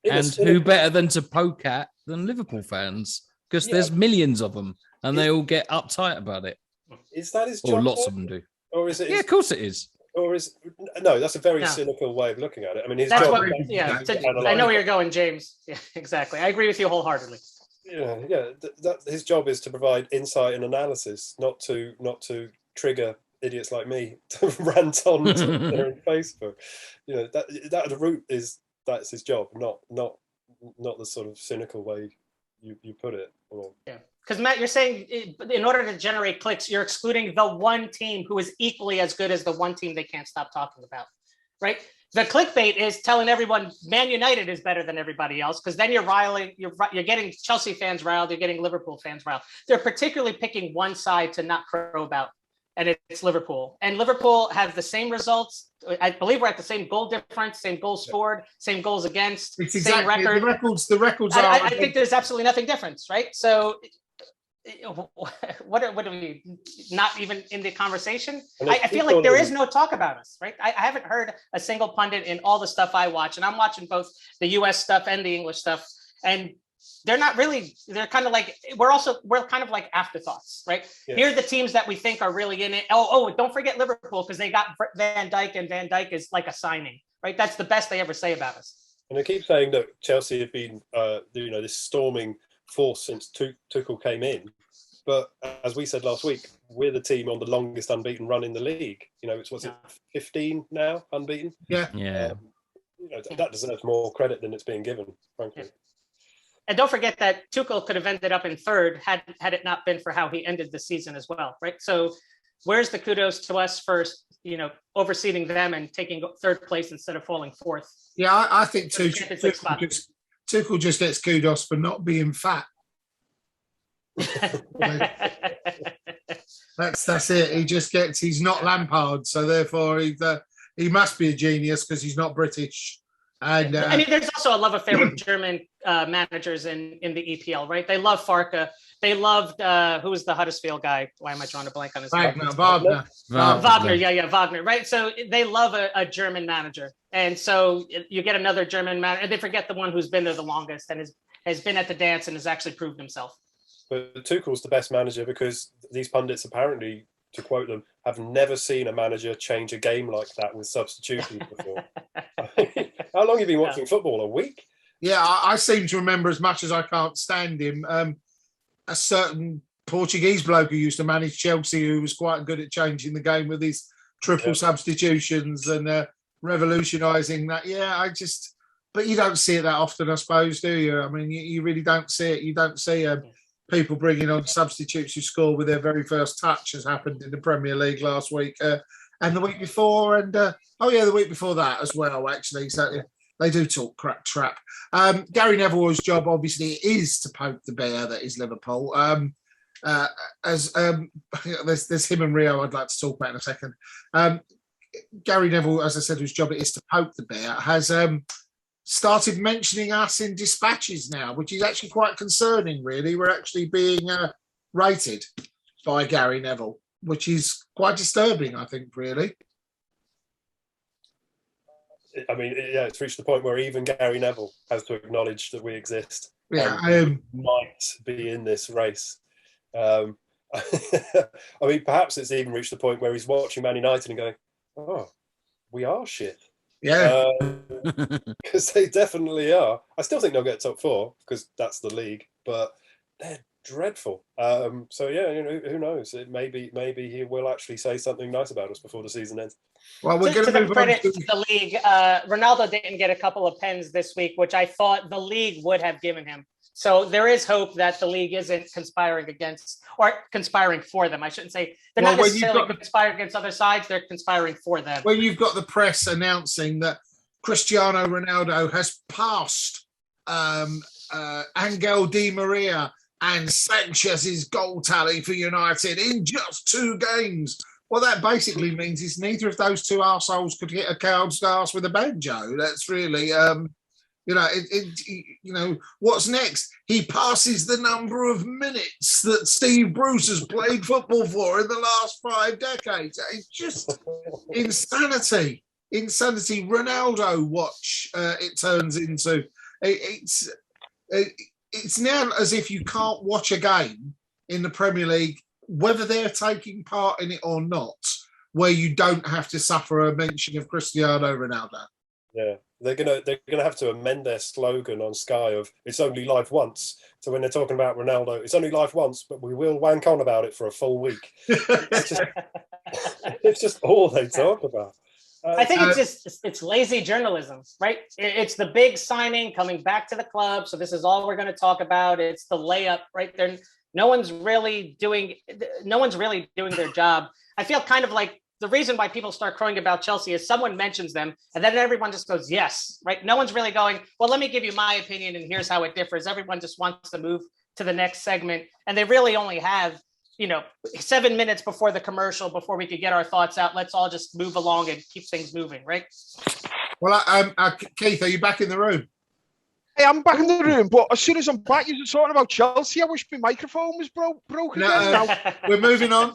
Who better than to poke at than Liverpool fans? Because there's millions of them, and they all get uptight about it. Is that his job? Or lots of them do. Or is it? Yeah, of course it is. Or that's a very cynical way of looking at it. I mean, his that's job. I know where you're going, James. Yeah, exactly. I agree with you wholeheartedly. His job is to provide insight and analysis, not to trigger idiots like me to rant on Twitter and Facebook. You know, that the root that's his job, not the sort of cynical way you put it. Yeah, because Matt, you're saying in order to generate clicks, you're excluding the one team who is equally as good as the one team they can't stop talking about, right? The clickbait is telling everyone Man United is better than everybody else, because then you're getting Chelsea fans riled, you're getting Liverpool fans riled. They're particularly picking one side to not crow about, and it's Liverpool. And Liverpool has the same results. I believe we're at the same goal difference, same goals scored, same goals against, It's same record. The records are. I think there's absolutely nothing different, right? So what are we not even in the conversation? I feel like there is no talk about us, right? I haven't heard a single pundit in all the stuff I watch, and I'm watching both the US stuff and the English stuff, and they're not really, they're kind of like, we're kind of like afterthoughts, right? Yeah. Here are the teams that we think are really in it. Oh, don't forget Liverpool, because they got Van Dijk, and Van Dijk is like a signing, right? That's the best they ever say about us. And I keep saying that Chelsea have been, this storming force since Tuchel came in. But as we said last week, we're the team on the longest unbeaten run in the league. You know, it's 15 now unbeaten. Yeah. That deserves more credit than it's being given, frankly. Yeah. And don't forget that Tuchel could have ended up in third had it not been for how he ended the season as well, right? So where's the kudos to us for, overseeing them and taking third place instead of falling fourth? Yeah, I think Tuchel just gets kudos for not being fat. That's it. He's not Lampard, so therefore he must be a genius because he's not British. And I mean, there's also a love affair with German managers in the EPL, right? They love Farke. They loved who was the Huddersfield guy? Why am I drawing a blank on his name? Wagner. Wagner, right? So they love a German manager, and so you get another German manager, and they forget the one who's been there the longest and has been at the dance and has actually proved himself. But Tuchel's the best manager because these pundits apparently, to quote them, have never seen a manager change a game like that with substitutions before. How long have you been watching football? A week? Yeah, I seem to remember, as much as I can't stand him, a certain Portuguese bloke who used to manage Chelsea who was quite good at changing the game with his triple substitutions and revolutionising that. Yeah, but you don't see it that often, I suppose, do you? I mean, you really don't see it. You don't see people bringing on substitutes who score with their very first touch, as happened in the Premier League last week and the week before, and the week before that as well, actually. So they do talk crack trap. Gary Neville's job, obviously, is to poke the bear that is Liverpool. There's him and Rio I'd like to talk about in a second. Gary Neville, as I said, whose job it is to poke the bear, has started mentioning us in dispatches now, which is actually quite concerning, really. We're actually being rated by Gary Neville, which is quite disturbing, I think, really. I mean, it's reached the point where even Gary Neville has to acknowledge that we exist. Yeah, might be in this race. I mean, perhaps it's even reached the point where he's watching Man United and going, "Oh, we are shit." Yeah, because they definitely are. I still think they'll get top four because that's the league, but they're dreadful. So yeah, who knows? Maybe he will actually say something nice about us before the season ends. Well, we're going to move on to the league. Ronaldo didn't get a couple of pens this week, which I thought the league would have given him. So there is hope that the league isn't conspiring against or conspiring for them. I shouldn't say they're not necessarily conspiring against other sides. They're conspiring for them. When you've got the press announcing that Cristiano Ronaldo has passed Angel Di Maria and Sanchez's goal tally for United in just 2 games. Well, that basically means is neither of those two arseholes could hit a cow's arse with a banjo. That's really, what's next? He passes the number of minutes that Steve Bruce has played football for in the last 5 decades. It's just insanity. Ronaldo watch, it turns into. It's now as if you can't watch a game in the Premier League, whether they're taking part in it or not, where you don't have to suffer a mention of Cristiano Ronaldo. Yeah, they're gonna have to amend their slogan on Sky of "It's only life once." So when they're talking about Ronaldo, it's only life once, but we will wank on about it for a full week. It's just all they talk about. I think it's lazy journalism, right? It's the big signing coming back to the club, so this is all we're going to talk about. It's the layup, right there. No one's really doing their job. I feel kind of like the reason why people start crowing about Chelsea is someone mentions them, and then everyone just goes, yes, right? No one's really going, well, let me give you my opinion, and here's how it differs. Everyone just wants to move to the next segment, and they really only have 7 minutes before the commercial, before we could get our thoughts out. Let's all just move along and keep things moving, right? Well, Keith, are you back in the room? Hey, I'm back in the room, but as soon as I'm back, you're talking about Chelsea. I wish my microphone was broken. No, we're moving on.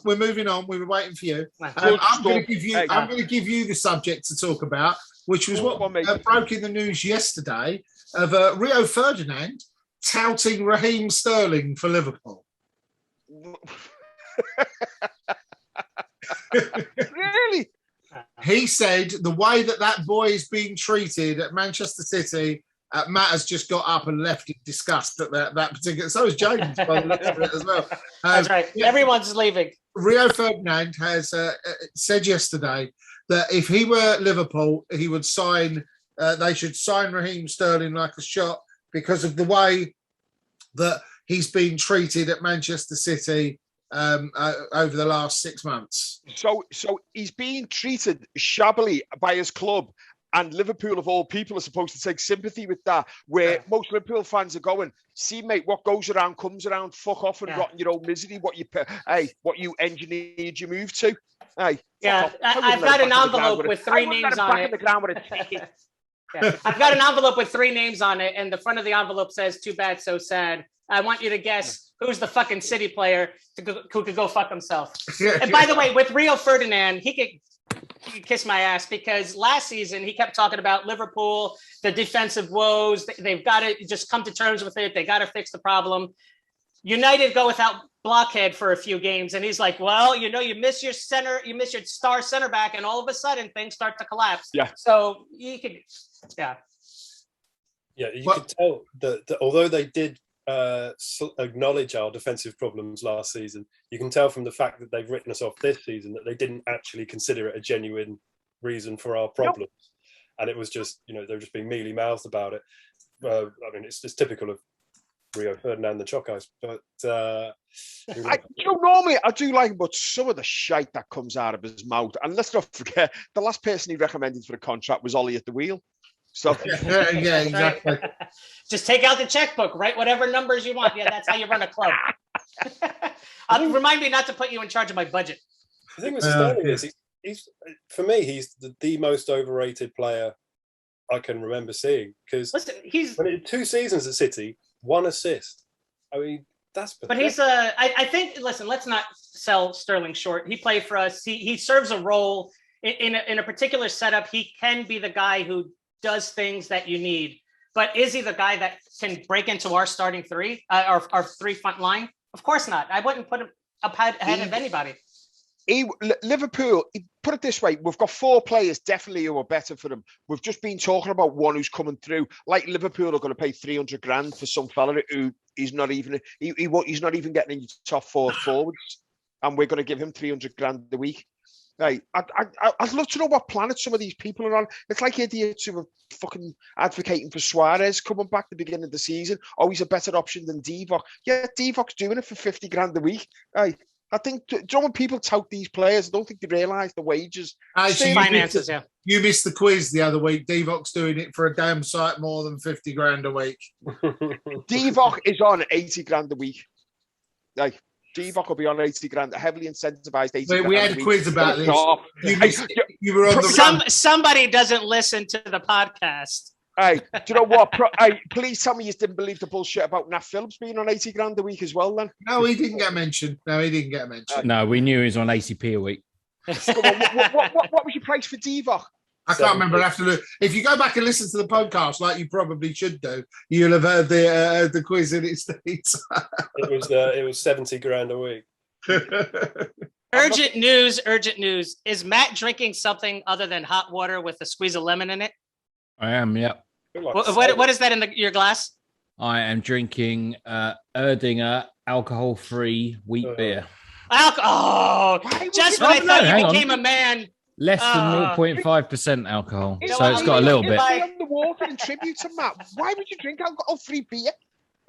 We were waiting for you. I'm going to give you the subject to talk about, which was what broke in the news yesterday of Rio Ferdinand touting Raheem Sterling for Liverpool. Really? He said the way that boy is being treated at Manchester City. Matt has just got up and left in disgust at that particular. So is James, by the looks of it as well. That's right. Yeah. Everyone's leaving. Rio Ferdinand has said yesterday that if he were Liverpool, he would sign. They should sign Raheem Sterling like a shot because of the way that he's been treated at Manchester City over the last 6 months. So he's being treated shabbily by his club. And Liverpool, of all people, are supposed to take sympathy with that, where most Liverpool fans are going, see, mate, what goes around comes around, fuck off and rot in your own misery, what you engineered your move to. Hey, yeah, I've got an envelope with 3 names on it. I've got an envelope with 3 names on it, and the front of the envelope says, too bad, so sad. I want you to guess who's the fucking City player who could go fuck himself. And by the way, with Rio Ferdinand, he could kiss my ass, because last season he kept talking about Liverpool, the defensive woes. They've got to just come to terms with it. They got to fix the problem. United go without Blockhead for a few games, and he's like, well, you miss your star center back, and all of a sudden things start to collapse. Yeah. So you could, you could tell that although they did acknowledge our defensive problems last season, you can tell from the fact that they've written us off this season that they didn't actually consider it a genuine reason for our problems. And it was just, they're just being mealy mouthed about it. I mean, it's just typical of Rio Ferdinand, the Chocos. But normally I do like him, but some of the shite that comes out of his mouth. And let's not forget, the last person he recommended for the contract was Ollie at the wheel. So yeah, exactly. Just take out the checkbook, write whatever numbers you want. Yeah, that's how you run a club. Remind me not to put you in charge of my budget. The thing with Sterling is, he's for me, he's the most overrated player I can remember seeing. Because he's 2 seasons at City, 1 assist. I mean, that's pathetic. But he's I think. Listen, let's not sell Sterling short. He played for us. He serves a role in a particular setup. He can be the guy who does things that you need, but is he the guy that can break into our starting 3, our 3 front line? Of course not. I wouldn't put him up ahead of anybody. Liverpool, put it this way, we've got 4 players definitely who are better for them. We've just been talking about one who's coming through. Like Liverpool are going to pay 300 grand for some fella who he's not even getting in your top 4 forwards, and we're going to give him 300 grand a week. Right, I'd love to know what planet some of these people are on. It's like idiots who are fucking advocating for Suarez coming back at the beginning of the season. Oh, he's a better option than Divock. Yeah, Divock's doing it for 50 grand a week. Right. I think, when people tout these players, I don't think they realise the wages. Finances, You missed the quiz the other week. Divock's doing it for a damn sight more than 50 grand a week. Divock is on 80 grand a week. Like, Divock will be on 80 grand, heavily incentivized 80 grand. We had a quiz about this. You were on the somebody doesn't listen to the podcast. Hey, do you know what? Please tell me you didn't believe the bullshit about Nat Phillips being on 80 grand a week as well, then. No, he didn't get mentioned. No, we knew he was on 80p a week. What was your price for Divock? I can't remember. I have to look. If you go back and listen to the podcast, like you probably should do, you'll have heard the quiz in its states. It was 70 grand a week. Urgent news. Is Matt drinking something other than hot water with a squeeze of lemon in it? I am. Yep. What is that in your glass? I am drinking Erdinger alcohol-free wheat beer. Alcohol. Just when I thought you became a man. Less than 0.5% alcohol, You know so what, it's got a little bit. On the water in tribute to Matt. Why would you drink alcohol-free beer?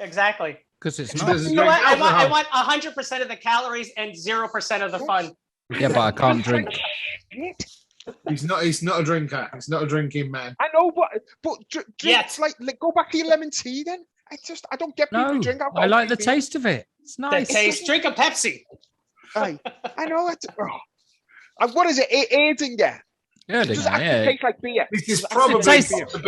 Exactly. Because it's It not. doesn't You know what? drink I alcohol. want 100% of the calories and 0% of the fun. Yeah, but I can't drink. He's not a drinker. He's not a drinking man. I know, but drink Yes. like go back to your lemon tea then. I don't get people who No, drink alcohol. I like the taste of it. It's The nice. taste. Drink a Pepsi. I know it. And what is it? Erdinger. Does it actually taste like beer? This is It probably tastes the worst-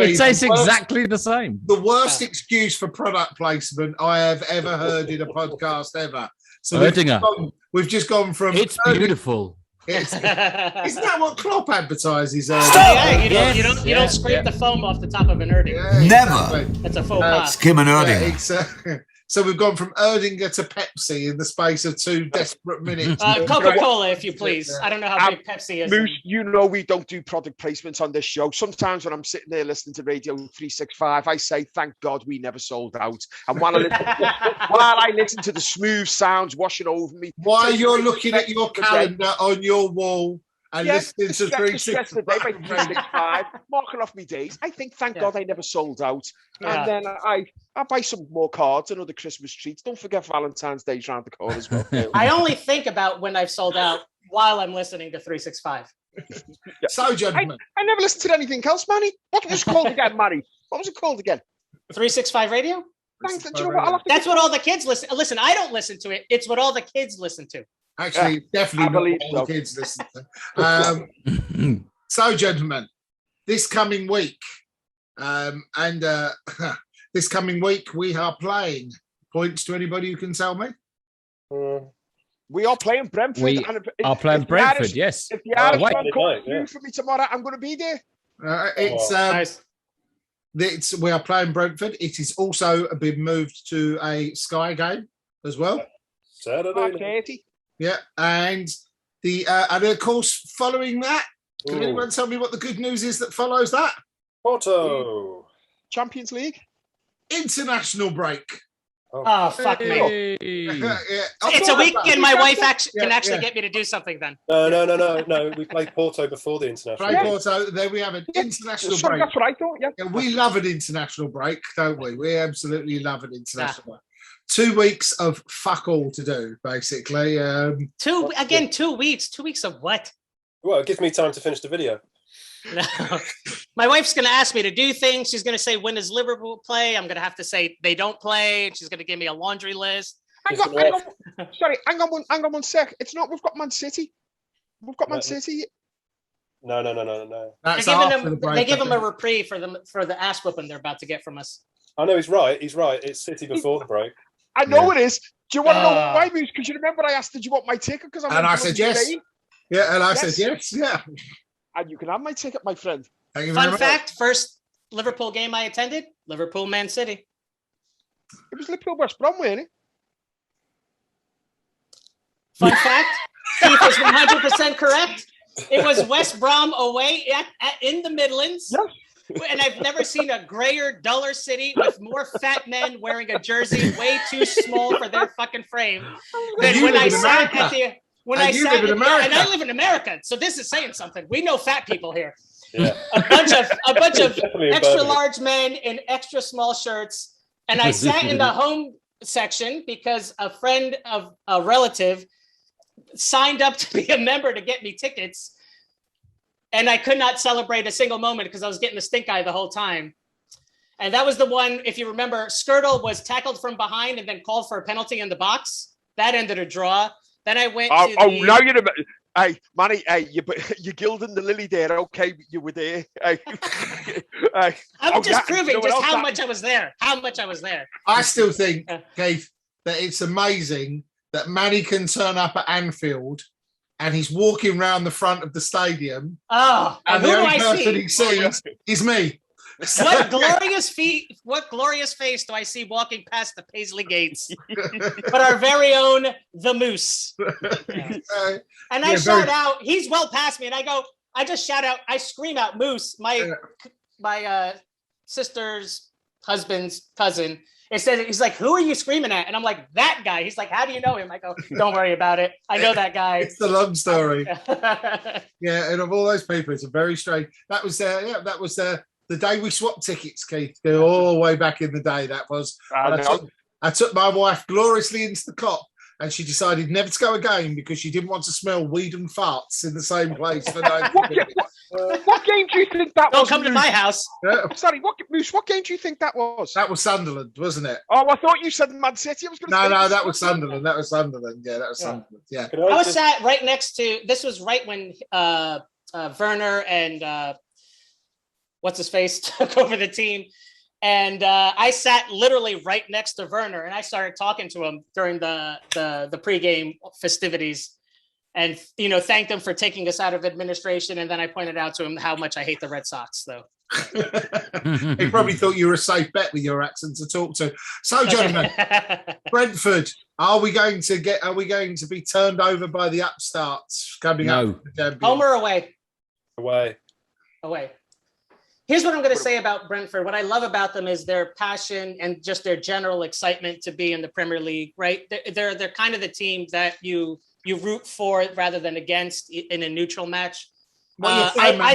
exactly the same. the worst excuse for product placement I have ever heard in a podcast ever. So Erdinger. we've just gone from It's beautiful. Isn't that what Klopp advertises? Yeah, you don't scrape the foam off the top of an Erdinger. Yeah, Never. exactly. That's a faux pas. Skim and Yeah, Erdinger. so we've gone from Erdinger to Pepsi in the space of 2 desperate minutes. Coca-Cola, if you please. I don't know how big Pepsi is. Moose, you know we don't do product placements on this show. Sometimes when I'm sitting there listening to Radio 365, I say, thank God we never sold out. And while I listen to the smooth sounds washing over me. While you're looking at your calendar on your wall and Yes, listening to stress the day by 365, 365, marking off me days. I think, thank God I never sold out. Yeah. And then I buy some more cards and other Christmas treats. Don't forget Valentine's Day's around the corner as well. I only think about when I've sold out while I'm listening to 365. So, gentlemen, I never listened to anything else, Manny. What was it called again, Manny? What was it called again? 365 Radio? Thanks. Do you know what? I'll have to That's what all the kids listen. Listen, I don't listen to it. It's what all the kids listen to. actually, definitely I not believe all the so. kids listen to. So, gentlemen, this coming week, this coming week we are playing. Points to anybody who can tell me? We are playing Brentford. We are playing Brentford, yes. If the Irish wait. one comes Yeah. through for me tomorrow, I'm going to be there. Nice. We are playing Brentford. It has also been moved to a Sky game as well. Saturday. 5:30. Yeah, and of course, following that, can anyone tell me what the good news is that follows that? Porto. Champions League. International break. Oh, fuck me. Hey. It's a weekend. My wife can actually get me to do something then. No. We played Porto before the international. Play break. Porto. There we have an international Sorry, break. that's what I thought. Yeah. Yeah, we love an international break, don't we? We absolutely love an international break. 2 weeks of fuck all to do, basically. 2 weeks. 2 weeks of what? Well, it gives me time to finish the video. No. My wife's going to ask me to do things. She's going to say, when does Liverpool play? I'm going to have to say they don't play. And she's going to give me a laundry list. Hang on one sec. It's not. We've got Man City. We've got Man City. No. That's They're after giving the them, break. they give I them a think. reprieve for the ass whooping they're about to get from us. I know he's right. It's City before the break. I know it is. Do you want to know Ah. why, Moose? Because you remember I asked, did you want my ticket? Because And I said yes. Yeah, and I said yes. Yeah. And you can have my ticket, my friend. Thank you very Fun much. fact, first Liverpool game I attended, Liverpool Man City. It was Liverpool West Brom, wasn't it? Fun fact, Keith is 100% correct. It was West Brom away in the Midlands. Yes. And I've never seen a grayer, duller city with more fat men wearing a jersey way too small for their fucking frame than You when live I in sat America. at the when And I you sat live in at- America. and I live in America. So this is saying something. We know fat people here. Yeah. A bunch of Definitely in extra Birmingham. large men in extra small shirts. And I sat in the home section because a friend of a relative signed up to be a member to get me tickets. And I could not celebrate a single moment because I was getting the stink eye the whole time. And that was the one, if you remember, Skirtle was tackled from behind and then called for a penalty in the box. That ended a draw. Then I went to the... Now you're a... Hey, Manny, you're gilding the lily there. Okay, you were there. Hey. I'm just proving you know what just else how that- much I was there. How much I was there. I still think, Keith, that it's amazing that Manny can turn up at Anfield and he's walking around the front of the stadium Oh, and who the do only I person see? he sees is me. So- What glorious face do I see walking past the Paisley gates? But our very own the Moose. And I Yeah, shout very- out, he's well past me, and I just shout out, I scream out Moose. My my sister's husband's cousin. It says, he's like, who are you screaming at? And I'm like, that guy. He's like, how do you know him? I go, don't worry about it. I know that guy. It's the long story. Yeah, and of all those people, it's a very strange. That was the day we swapped tickets, Keith. Go all the way back in the day. That was. I took my wife gloriously into the Cop, and she decided never to go again because she didn't want to smell weed and farts in the same place for 90 minutes. What game do you think that was? Don't come to my house. Yeah. Sorry, what game do you think that was? That was Sunderland, wasn't it? Oh, I thought you said Man City. I was going to say. No, that was Sunderland. That was Sunderland. Yeah, that was Sunderland. Yeah. I was sat right next to. This was right when Werner and what's his face took over the team, and I sat literally right next to Werner, and I started talking to him during the pregame festivities. And, thanked him for taking us out of administration. And then I pointed out to him how much I hate the Red Sox, though. He probably thought you were a safe bet with your accent to talk to. So, gentlemen, Brentford, are we going to be turned over by the upstarts coming up? Home or away? Away. Here's what I'm going to say about Brentford. What I love about them is their passion and just their general excitement to be in the Premier League, right? They're kind of the team that you root for rather than against in a neutral match. I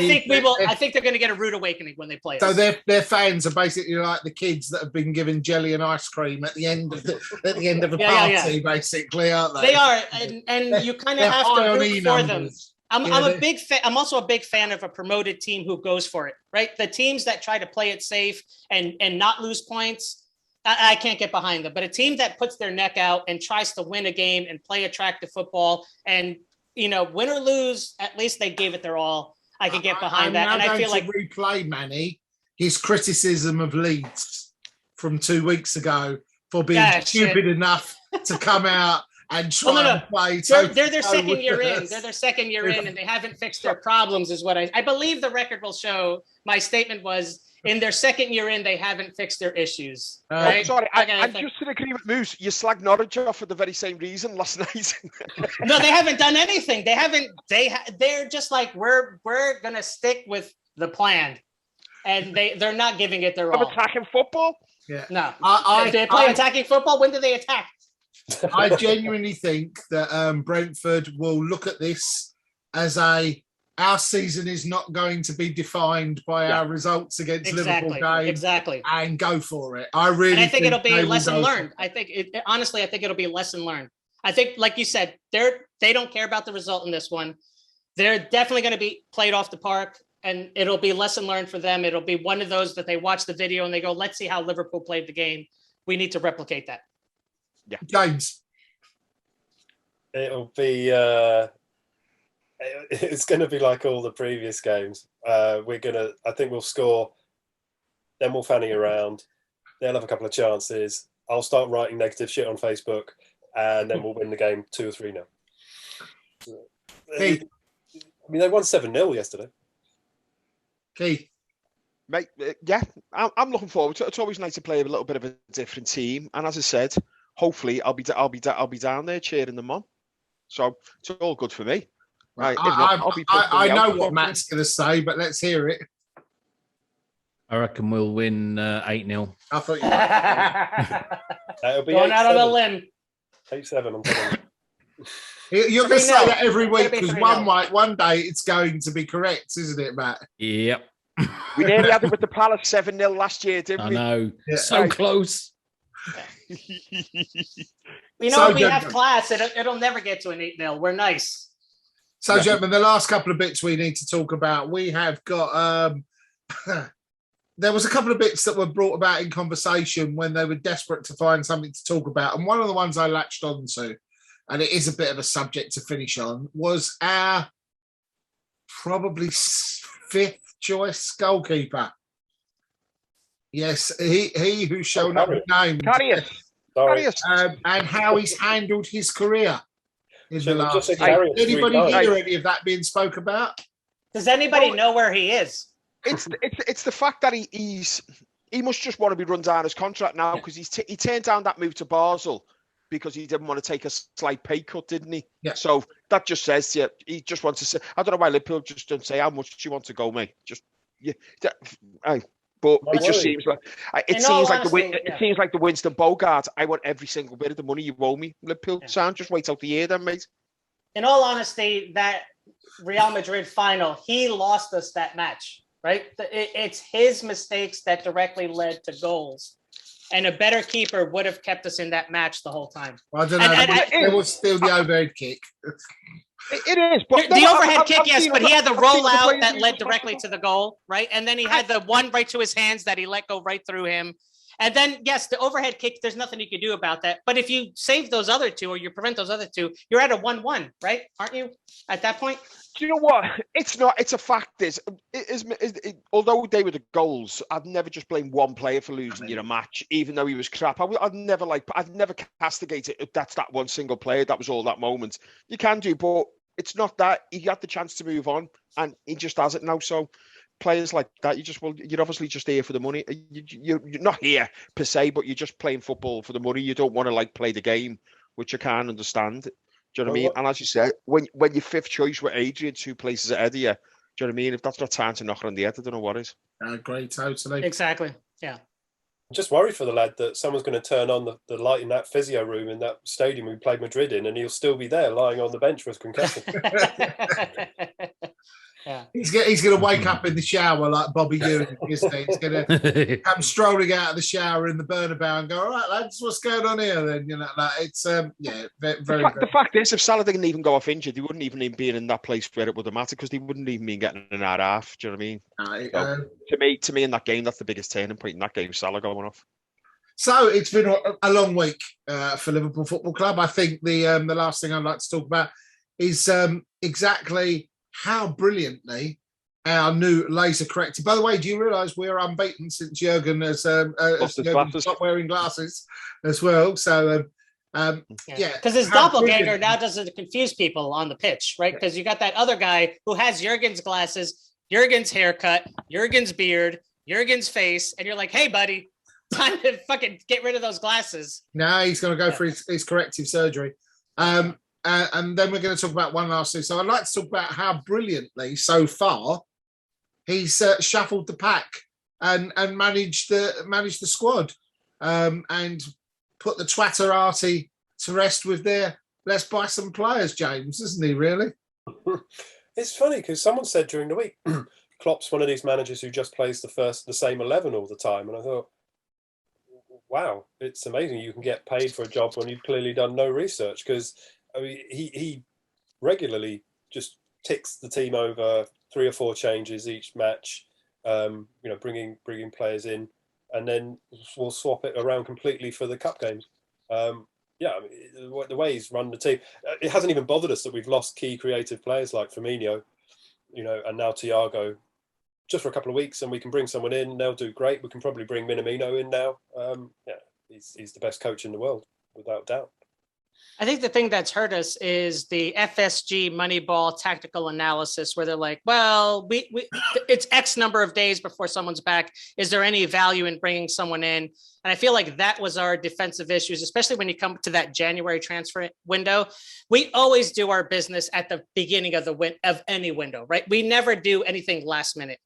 think they're going to get a rude awakening when they play so us. Their fans are basically like the kids that have been given jelly and ice cream at the end of a party, basically, aren't they? They are, and you kind of have to root for them. I'm also a big fan of a promoted team who goes for it, right? The teams that try to play it safe and not lose points, I can't get behind them. But a team that puts their neck out and tries to win a game and play attractive football and, win or lose, at least they gave it their all. I can get behind that. And I feel like replay Manny his criticism of Leeds from 2 weeks ago for being stupid enough to come out and try and play. They're their second year in. They're their second year in, and they haven't fixed their problems, is what I believe the record will show. My statement was, in their second year in, they haven't fixed their issues. Right? Sorry, I'm just to agree with Moose. You slagged Norwich off for the very same reason last night. No, they haven't done anything. They haven't. They're just like, we're gonna stick with the plan, and they're not giving it their all. Attacking football? Yeah. No. They play attacking football. When do they attack? I genuinely think that Brentford will look at this as our season is not going to be defined by our results against Liverpool games. And go for it. I think it'll be lesson learned. Honestly, I think it'll be lesson learned. I think, like you said, they don't care about the result in this one. They're definitely going to be played off the park, and it'll be lesson learned for them. It'll be one of those that they watch the video and they go, let's see how Liverpool played the game. We need to replicate that. Yeah. James. It'll be it's going to be like all the previous games. I think we'll score, then we'll fanning around. They'll have a couple of chances. I'll start writing negative shit on Facebook, and then we'll win the game 2 or 3-0. Keith. I mean, they won 7-0 yesterday. Keith. Mate, I'm looking forward to it. It's always nice to play a little bit of a different team, and as I said, hopefully I'll be down there cheering them on. So it's all good for me. Right, I know what Matt's going to say, but let's hear it. I reckon we'll win 8-0. I thought It'll be going out on a limb. 8-7. I'm telling you. You're going to say that every week because one day it's going to be correct, isn't it, Matt? Yep. We nearly had it with the Palace 7-0 last year, didn't we? I know. Yeah. So close. We have class. It'll never get to an 8-0. We're nice. So, gentlemen, the last couple of bits we need to talk about. We have got there was a couple of bits that were brought about in conversation when they were desperate to find something to talk about. And one of the ones I latched onto, and it is a bit of a subject to finish on, was our probably 5th choice goalkeeper. Yes, he who shall not be named. And how he's handled his career in the last year. Anybody hear any of that being spoke about? Does anybody know where he is? It's the fact that he must just want to be run down his contract now because he turned down that move to Basel because he didn't want to take a slight pay cut, didn't he? Yeah. So that just says he just wants to say. I don't know why Liverpool just don't say how much do you want to go, mate. Just But No it just worry. seems like In all honesty, it seems like the Winston Bogart. I want every single bit of the money you owe me, Liverpool. Yeah. Sound, just wait out the year, then, mate. In all honesty, that Real Madrid final, he lost us that match, right? It's his mistakes that directly led to goals. And a better keeper would have kept us in that match the whole time. Well, I don't know. There was still the overhead kick. It is, but The overhead kick, I've yes, seen but he had the I've seen other rollout players that use led it directly possible. to the goal, right? And then he had the one right to his hands that he let go right through him. And then, yes, the overhead kick, there's nothing you can do about that. But if you save those other two or you prevent those other two, you're at a 1-1, right? Aren't you at that point? Do you know what? It's not. It's a fact. Although they were the goals, I've never just blamed one player for losing you a match, even though he was crap. I've never castigated it. That's that one single player. That was all that moment. You can do, but it's not that. He had the chance to move on, and he just has it now. So players like that, you're obviously just here for the money. You're not here per se, but you're just playing football for the money. You don't want to play the game, which I can't understand. Do you know what I mean? And as you said, when your fifth choice with Adrian 2 places ahead of you, do you know what I mean? If that's not time to knock her on the head, I don't know what is. I agree totally. Exactly. Yeah. I'm just worried for the lad that someone's going to turn on the light in that physio room in that stadium we played Madrid in, and he'll still be there lying on the bench with concussion. Yeah. He's going to wake up in the shower like Bobby Ewing, isn't he? He's going to come strolling out of the shower in the Bernabeu and go, all right, lads, what's going on here then? It's, very, The fact is, if Salah didn't even go off injured, he wouldn't even be in that place where it would have mattered, because he wouldn't even be getting an hour half. Do you know what I mean? To me, in that game, that's the biggest turning point in that game, Salah going off. So it's been a long week for Liverpool Football Club. I think the last thing I'd like to talk about is exactly how brilliantly our new laser corrected. By the way, do you realise we're unbeaten since Jurgen has stopped wearing glasses as well? So because his doppelganger now doesn't confuse people on the pitch, right? Because you got that other guy who has Jurgen's glasses, Jurgen's haircut, Jurgen's beard, Jurgen's face, and you're like, hey, buddy, time to fucking get rid of those glasses. No, he's going to go for his corrective surgery. And then we're going to talk about one last thing. So I'd like to talk about how brilliantly so far he's shuffled the pack and managed the squad and put the twatterati to rest with their let's buy some players, James, isn't he, really? It's funny because someone said during the week, Klopp's one of these managers who just plays the same 11 all the time. And I thought, wow, it's amazing you can get paid for a job when you've clearly done no research, because I mean, he regularly just ticks the team over 3 or 4 changes each match, bringing players in, and then we'll swap it around completely for the cup games. I mean, the way he's run the team, it hasn't even bothered us that we've lost key creative players like Firmino, and now Thiago, just for a couple of weeks, and we can bring someone in. They'll do great. We can probably bring Minamino in now. He's the best coach in the world, without doubt. I think the thing that's hurt us is the FSG Moneyball tactical analysis, where they're like, well, it's X number of days before someone's back. Is there any value in bringing someone in? And I feel like that was our defensive issues, especially when you come to that January transfer window. We always do our business at the beginning of any window, right? We never do anything last minute.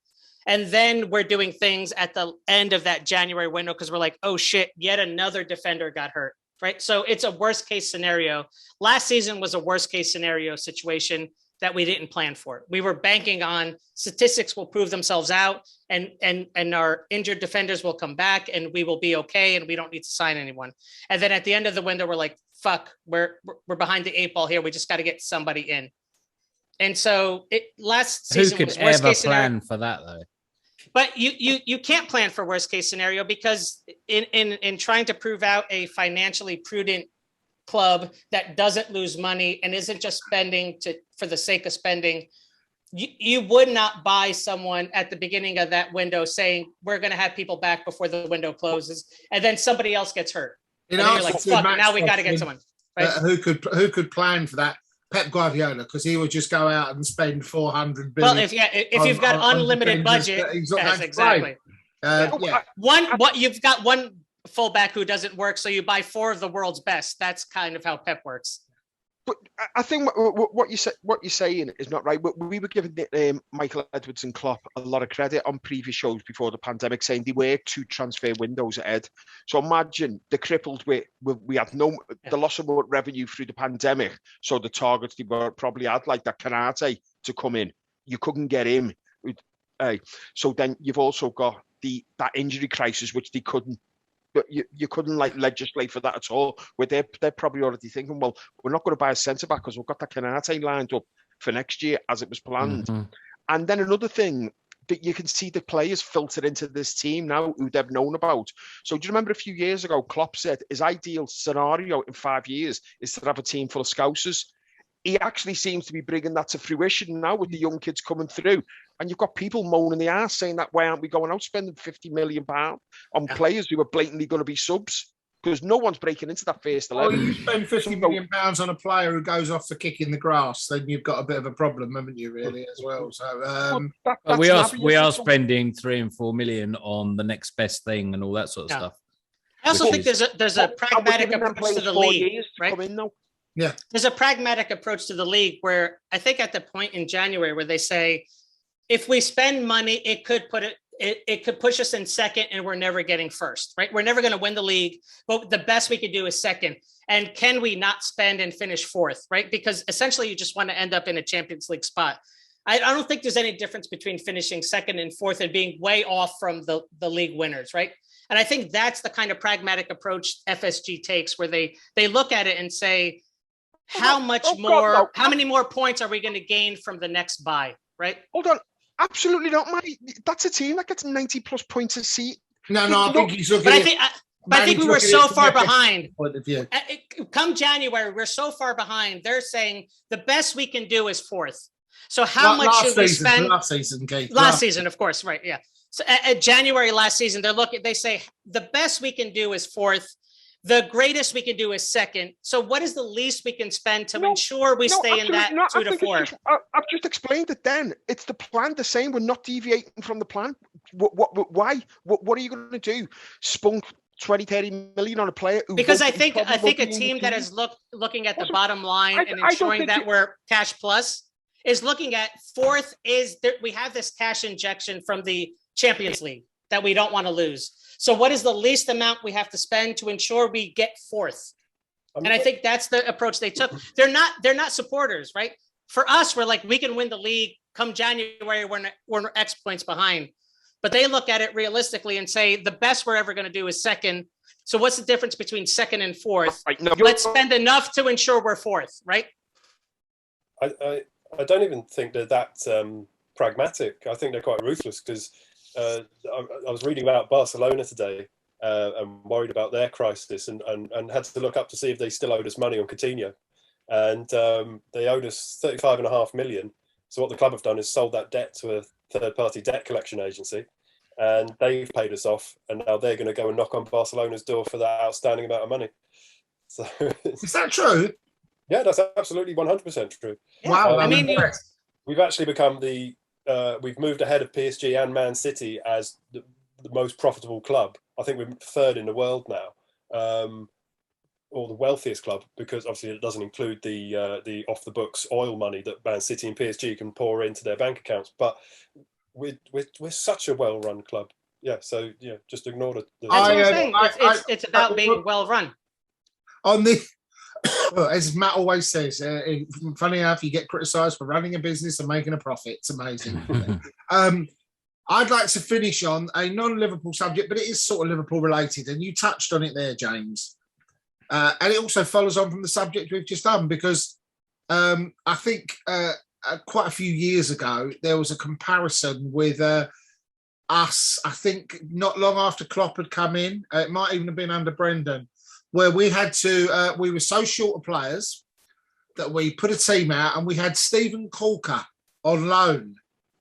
And then we're doing things at the end of that January window because we're like, oh shit, yet another defender got hurt. Right. So it's a worst case scenario. Last season was a worst case scenario situation that we didn't plan for. We were banking on statistics will prove themselves out and our injured defenders will come back and we will be okay and we don't need to sign anyone. And then at the end of the window, we're like, fuck, we're behind the 8 ball here. We just got to get somebody in. And so last season was worst case scenario. Who could ever plan for that though? But you can't plan for worst case scenario, because in trying to prove out a financially prudent club that doesn't lose money and isn't just spending for the sake of spending, you would not buy someone at the beginning of that window saying we're going to have people back before the window closes, and then somebody else gets hurt. And then you're like, fuck, now we got to get someone. Right? Who could plan for that? Pep Guardiola, because he would just go out and spend 400 billion. Well, if you've got unlimited budget, yes, exactly. You've got one fullback who doesn't work, so you buy 4 of the world's best. That's kind of how Pep works. But I think what you're saying is not right. We were giving Michael Edwards and Klopp a lot of credit on previous shows before the pandemic, saying they were 2 transfer windows ahead. So imagine the crippled with we had the loss of revenue through the pandemic. So the targets they were probably had, like that Kanate to come in, you couldn't get him. So then you've also got that injury crisis, which they couldn't. But you couldn't like legislate for that at all. Where they're probably already thinking, well, we're not going to buy a centre back because we've got that Kanate lined up for next year as it was planned. Mm-hmm. And then another thing that you can see the players filter into this team now who they've known about. So do you remember a few years ago, Klopp said his ideal scenario in 5 years is to have a team full of Scousers. He actually seems to be bringing that to fruition now with the young kids coming through. And you've got people moaning the ass saying that, why aren't we going out spending £50 million on players who are blatantly going to be subs? Because no one's breaking into that first 11. Well, you spend £50 million on a player who goes off for kicking the grass, then you've got a bit of a problem, haven't you, really, as well? So we are spending 3 and 4 million on the next best thing and all that sort of stuff. I also think there's a pragmatic approach to the league, right? Yeah. There's a pragmatic approach to the league where I think at the point in January where they say, if we spend money, it could push us in second and we're never getting first, right? We're never going to win the league, but the best we could do is second. And can we not spend and finish fourth, right? Because essentially you just want to end up in a Champions League spot. I don't think there's any difference between finishing second and fourth and being way off from the league winners, right? And I think that's the kind of pragmatic approach FSG takes where they look at it and say, how many more points are we going to gain from the next bye, right? Hold on. Absolutely not, Manny. That's a team that gets 90 plus points a season. No, I think he's looking I think we were so far behind. Come January, we're so far behind. They're saying the best we can do is fourth. So how much should we spend? Last season, Keith. Last season, of course, right, yeah. So at January last season, they say the best we can do is fourth. The greatest we can do is second. So what is the least we can spend to ensure we stay in that 2 to 4? I've just explained it then. It's the plan. They're saying we're not deviating from the plan. Why? What are you going to do? Spunk 20, 30 million on a player? Because I think a team that is looking at the bottom line and ensuring that we're cash plus is looking at fourth we have this cash injection from the Champions League that we don't want to lose. So what is the least amount we have to spend to ensure we get fourth? And I think that's the approach they took. They're not supporters, right? For us, we're like, we can win the league come January, we're X points behind. But they look at it realistically and say, the best we're ever going to do is second. So what's the difference between second and fourth? Right, no, let's spend enough to ensure we're fourth, right? I don't even think they're that pragmatic. I think they're quite ruthless because I was reading about Barcelona today and worried about their crisis and had to look up to see if they still owed us money on Coutinho. And they owed us 35.5 million. So what the club have done is sold that debt to a third-party debt collection agency, and they've paid us off. And now they're going to go and knock on Barcelona's door for that outstanding amount of money. So is that true? Yeah, that's absolutely 100% true. Wow! We've actually become we've moved ahead of PSG and Man City as the most profitable club. I think we're third in the world now. Or the wealthiest club, because obviously it doesn't include the off the books oil money that Man City and PSG can pour into their bank accounts. But we're such a well run club. Yeah, so yeah, just ignore the That's what I'm saying. It's about being well run. On the as Matt always says, funny enough, you get criticised for running a business and making a profit. It's amazing. I'd like to finish on a non-Liverpool subject, but it is sort of Liverpool related, and you touched on it there, James. And it also follows on from the subject we've just done, because I think quite a few years ago, there was a comparison with us, I think not long after Klopp had come in, it might even have been under Brendan, where we had to, we were so short of players that we put a team out and we had Stephen Corker on loan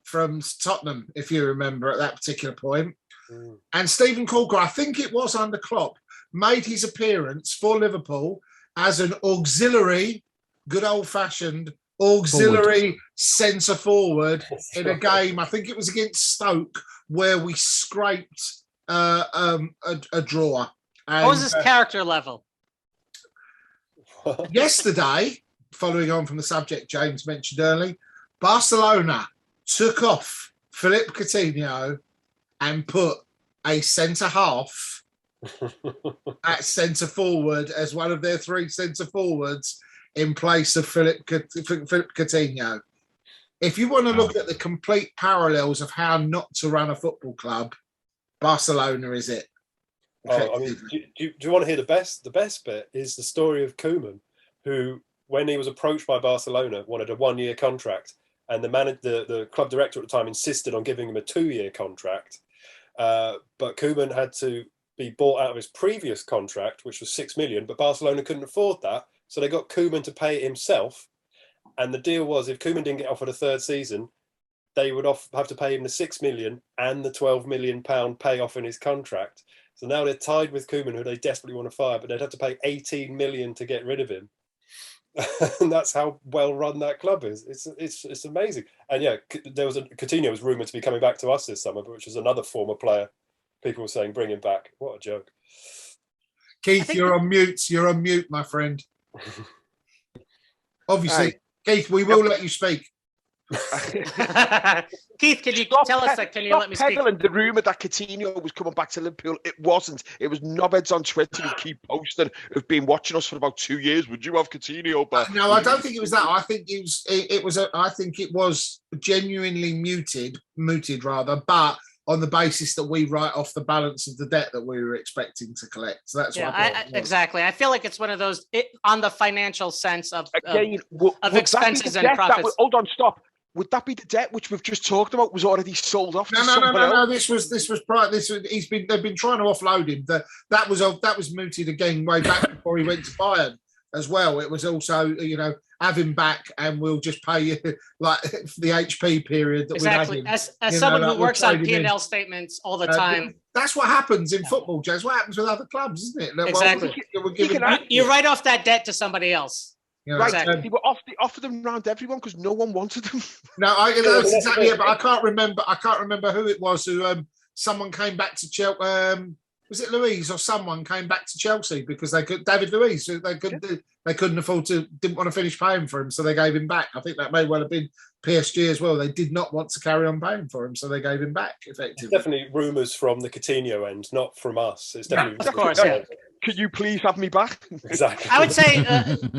from Tottenham, if you remember at that particular point. Mm. And Stephen Corker, I think it was under Klopp, made his appearance for Liverpool as an auxiliary, good old-fashioned auxiliary centre forward in a game. I think it was against Stoke where we scraped a draw. And, what was his character level? Yesterday, following on from the subject James mentioned earlier, Barcelona took off Philippe Coutinho and put a centre half at centre forward as one of their 3 centre forwards in place of Philippe Coutinho. If you want to look at the complete parallels of how not to run a football club, Barcelona is it. I mean, do you want to hear the best? The best bit is the story of Koeman, who, when he was approached by Barcelona, wanted a 1-year contract, and the club director at the time insisted on giving him a 2-year contract. But Koeman had to be bought out of his previous contract, which was 6 million, but Barcelona couldn't afford that, so they got Koeman to pay it himself. And the deal was, if Koeman didn't get offered a 3rd season, they would have to pay him the 6 million and the 12 million pound payoff in his contract. So now they're tied with Koeman, who they desperately want to fire, but they'd have to pay 18 million to get rid of him. And that's how well run that club is. It's amazing. And yeah, Coutinho was rumoured to be coming back to us this summer, which is another former player. People were saying, bring him back. What a joke. Keith, you're on mute. You're on mute, my friend. Obviously, Keith, we will let you speak. Keith, can you tell us that? Can you let me speak? Peddling the rumour that Coutinho was coming back to Liverpool. It wasn't. It was knobheads on Twitter who keep posting, who've been watching us for about 2 years. Would you have Coutinho back? No, I don't think it was that. I think I think it was genuinely mooted rather, but on the basis that we write off the balance of the debt that we were expecting to collect. So that's exactly. I feel like it's one of those on the financial sense of expenses and profits. Hold on, stop. Would that be the debt which we've just talked about was already sold off? No. This was they've been trying to offload him. That was mooted again way back before he went to Bayern as well. It was also, have him back and we'll just pay you like the HP period that exactly. As someone who works on P&L statements all the time. That's what happens in football, Jez. What happens with other clubs, isn't it? Exactly. You write off that debt to somebody else. Right, they were offered them around everyone because no one wanted them. No, that's exactly it. But I can't remember who it was who someone came back to Chelsea. Was it Luiz or someone came back to Chelsea because David Luiz, they couldn't afford didn't want to finish paying for him, so they gave him back. I think that may well have been PSG as well. They did not want to carry on paying for him, so they gave him back effectively. It's definitely rumours from the Coutinho end, not from us. It's definitely of course, yeah. Could you please have me back? Exactly. I would say,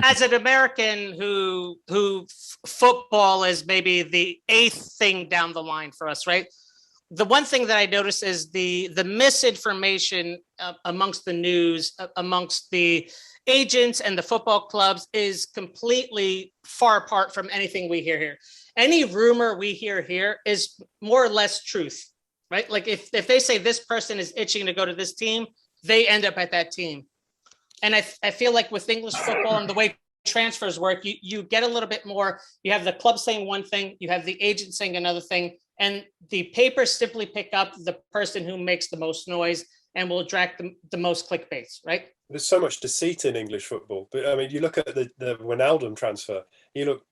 as an American who football is maybe the 8th thing down the line for us, right? The one thing that I noticed is the misinformation amongst the news, amongst the agents and the football clubs is completely far apart from anything we hear here. Any rumor we hear here is more or less truth, right? Like if they say this person is itching to go to this team, they end up at that team. And I feel like with English football and the way transfers work, you get a little bit more. You have the club saying one thing, you have the agent saying another thing, and the papers simply pick up the person who makes the most noise and will attract the most clickbaits, right? There's so much deceit in English football. But I mean, you look at the Wijnaldum transfer, he looked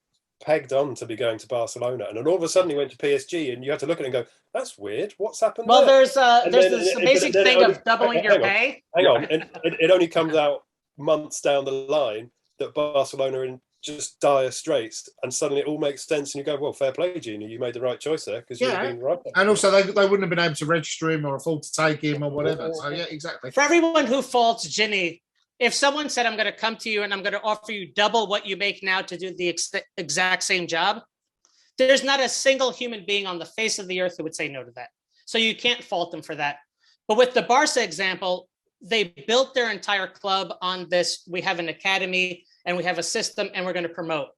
pegged on to be going to Barcelona, and then all of a sudden he went to PSG, and you have to look at it and go, that's weird. What's happened? Well, there? there's this amazing thing of doubling your pay. Hang on. And it only comes out months down the line that Barcelona are in just dire straits, and suddenly it all makes sense, and you go, well, fair play, Genie, you made the right choice there, because you've been right. And also they wouldn't have been able to register him or afford to take him or whatever. So yeah, exactly. For everyone who faults Ginny, if someone said, I'm going to come to you and I'm going to offer you double what you make now to do the exact same job, there's not a single human being on the face of the earth who would say no to that. So you can't fault them for that. But with the Barca example, they built their entire club on this. We have an academy and we have a system and we're going to promote.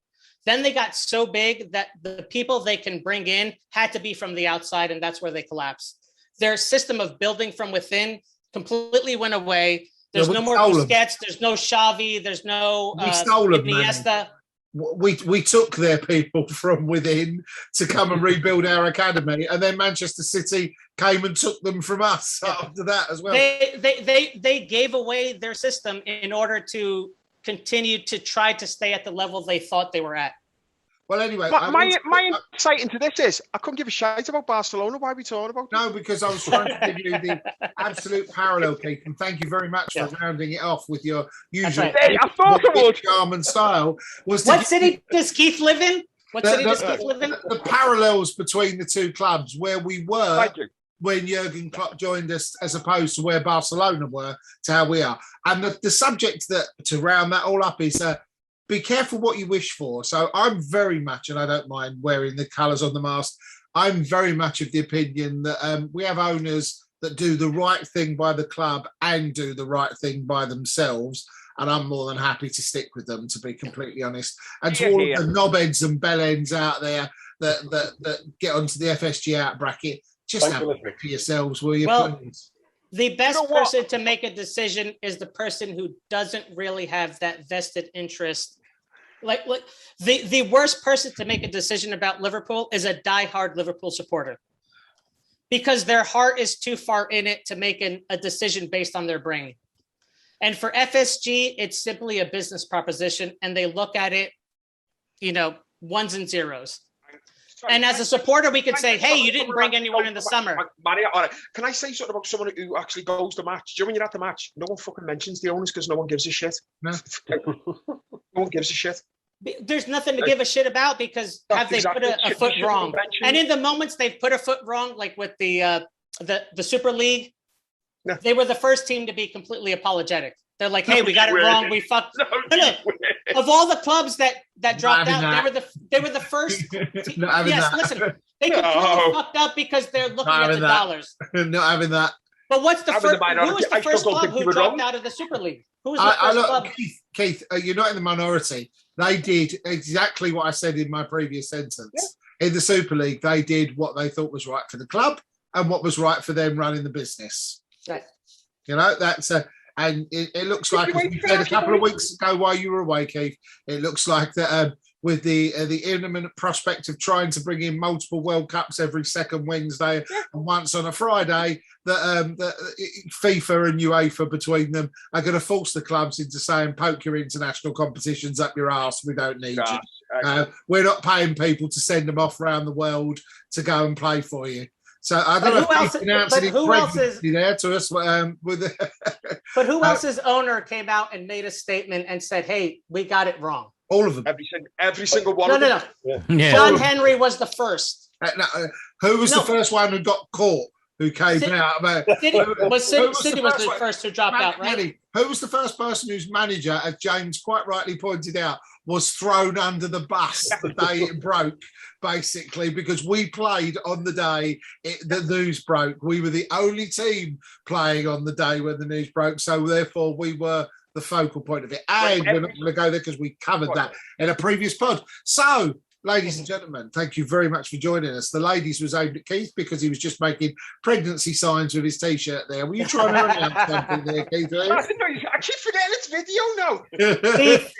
Then they got so big that the people they can bring in had to be from the outside, and that's where they collapsed. Their system of building from within completely went away. There's no more Busquets, there's no Xavi, there's no Iniesta. We took their people from within to come and rebuild our academy, and then Manchester City came and took them from us after that as well. They gave away their system in order to continue to try to stay at the level they thought they were at. Well, anyway, my insight into this is I couldn't give a shit about Barcelona. Why are we talking about it? No, because I was trying to give you the absolute parallel, Keith, and thank you very much for rounding it off with your usual I thought it would. charm and style. What city does Keith live in? The parallels between the two clubs, where we were when Jurgen Klopp joined us, as opposed to where Barcelona were to how we are. And the subject that to round that all up is be careful what you wish for. So I'm very much, and I don't mind wearing the colours on the mast, I'm very much of the opinion that we have owners that do the right thing by the club and do the right thing by themselves. And I'm more than happy to stick with them, to be completely honest. And to all of the knobheads and bellends out there that get onto the FSG out bracket, just have it for yourselves, will you, please? The best person to make a decision is the person who doesn't really have that vested interest. Like the worst person to make a decision about Liverpool is a diehard Liverpool supporter, because their heart is too far in it to make a decision based on their brain. And for FSG, it's simply a business proposition, and they look at it, ones and zeros. And as a supporter, we could say, hey, you didn't bring anyone in the summer. Manny, all right. Can I say something about someone who actually goes to the match? Do you know when you're at the match, no one fucking mentions the owners because no one gives a shit? No. No one gives a shit. There's nothing to give a shit about, because have they put a foot wrong? And in the moments they've put a foot wrong, like with the Super League, they were the first team to be completely apologetic. They're like, "Hey, we got it wrong. We fucked." No. Of all the clubs that dropped out, they were the first. Yes, listen, they completely fucked up because they're looking at the dollars. Not having that. But what's the first? Who was the first club who dropped out of the Super League? Who was the first club? Keith, you're not in the minority. They did exactly what I said in my previous sentence. Yeah. In the Super League, they did what they thought was right for the club and what was right for them running the business. Right. That's and it looks like, as we said a couple of weeks ago while you were away, Keith, it looks like that with the imminent prospect of trying to bring in multiple World Cups every second Wednesday and once on a Friday, that FIFA and UEFA between them are going to force the clubs into saying, poke your international competitions up your arse, we don't need you. We're not paying people to send them off around the world to go and play for you. So I don't know if who else is there to us with. But who else's owner came out and made a statement and said, "Hey, we got it wrong"? All of them. Every single one. No. Yeah. John Henry was the first. Who was the first one who got caught? Who came out? City was the first who dropped out, right? Manny, who was the first person whose manager, as James quite rightly pointed out, was thrown under the bus the day it broke, basically, because we played on the day the news broke. We were the only team playing on the day when the news broke, so therefore we were the focal point of it. And we're not going to go there because we covered that in a previous pod. So, ladies and gentlemen, thank you very much for joining us. The ladies was aimed at Keith because he was just making pregnancy signs with his T-shirt there. Were you trying to announce something there, Keith? I keep forgetting it's video now.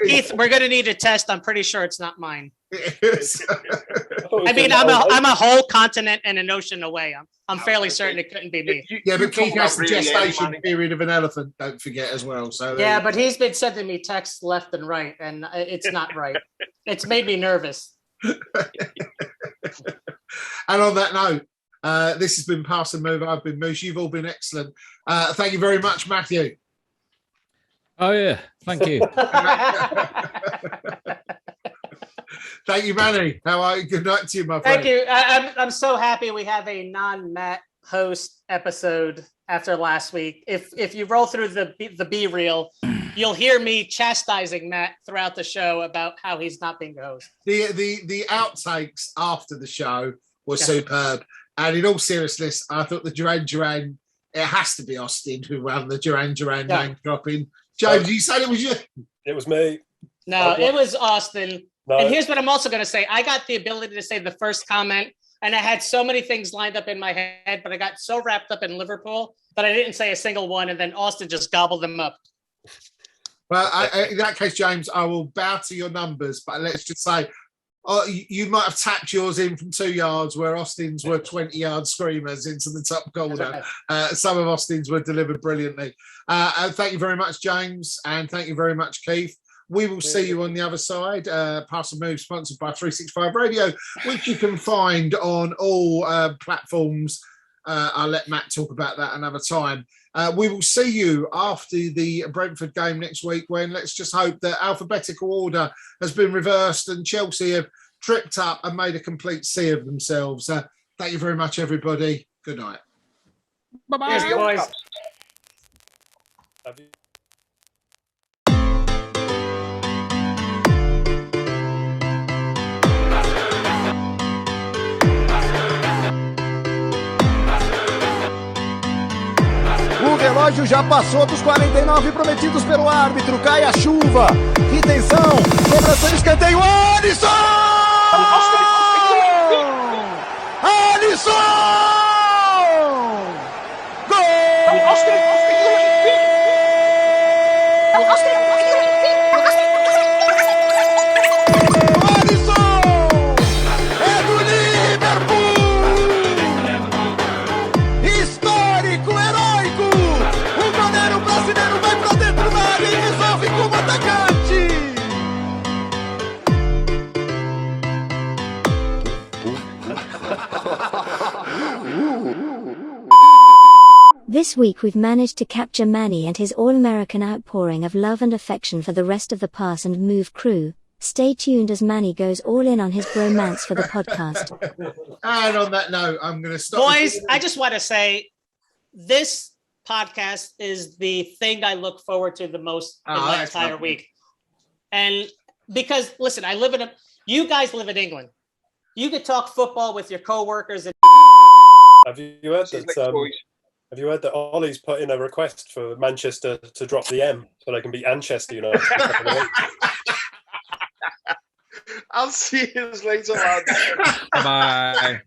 Keith, we're going to need a test. I'm pretty sure it's not mine. I mean, I'm a whole continent and an ocean away. I'm fairly certain it couldn't be me. Yeah, but Keith has the gestation period of an elephant, don't forget, as well. So yeah, but he's been sending me texts left and right, and it's not right. It's made me nervous. And on that note, this has been Pass and Move. I've been Moose. You've all been excellent. Thank you very much, Matthew. Oh yeah, thank you. Thank you, Manny. How are you? Good night to you, my friend. Thank you. I'm so happy we have a non-Matt host episode after last week. If you roll through the B reel, you'll hear me chastising Matt throughout the show about how he's not being the host. The outtakes after the show were superb. And in all seriousness, I thought the Duran, it has to be Austin who ran the Duran name dropping. James, you said it was you? It was me. No, it was Austin. No. And here's what I'm also going to say. I got the ability to say the first comment, and I had so many things lined up in my head, but I got so wrapped up in Liverpool that I didn't say a single one, and then Austin just gobbled them up. Well, in that case, James, I will bow to your numbers, but let's just say you might have tapped yours in from 2 yards where Austin's were 20-yard screamers into the top corner. Some of Austin's were delivered brilliantly. Thank you very much, James, and thank you very much, Keith. We will see you on the other side. Pass and Move, sponsored by 365 Radio, which you can find on all platforms. I'll let Matt talk about that another time. We will see you after the Brentford game next week, when let's just hope that alphabetical order has been reversed and Chelsea have tripped up and made a complete sea of themselves. Thank you very much, everybody. Good night. Bye-bye. Cheers, boys. O relógio já passou dos 49 prometidos pelo árbitro. Cai a chuva. Que tensão. Cobrança de escanteio. Alisson! Alisson! Gol! This week we've managed to capture Manny and his all-American outpouring of love and affection for the rest of the Pass and Move crew. Stay tuned as Manny goes all in on his bromance for the podcast. And on that note, I'm going to stop. Boys, I just want to say this podcast is the thing I look forward to the most in my entire week. And because, listen, you guys live in England. You could talk football with your coworkers. And Have you heard that? Have you heard that Ollie's put in a request for Manchester to drop the M so they can be Manchester United? I'll see you later, lads. Bye-bye.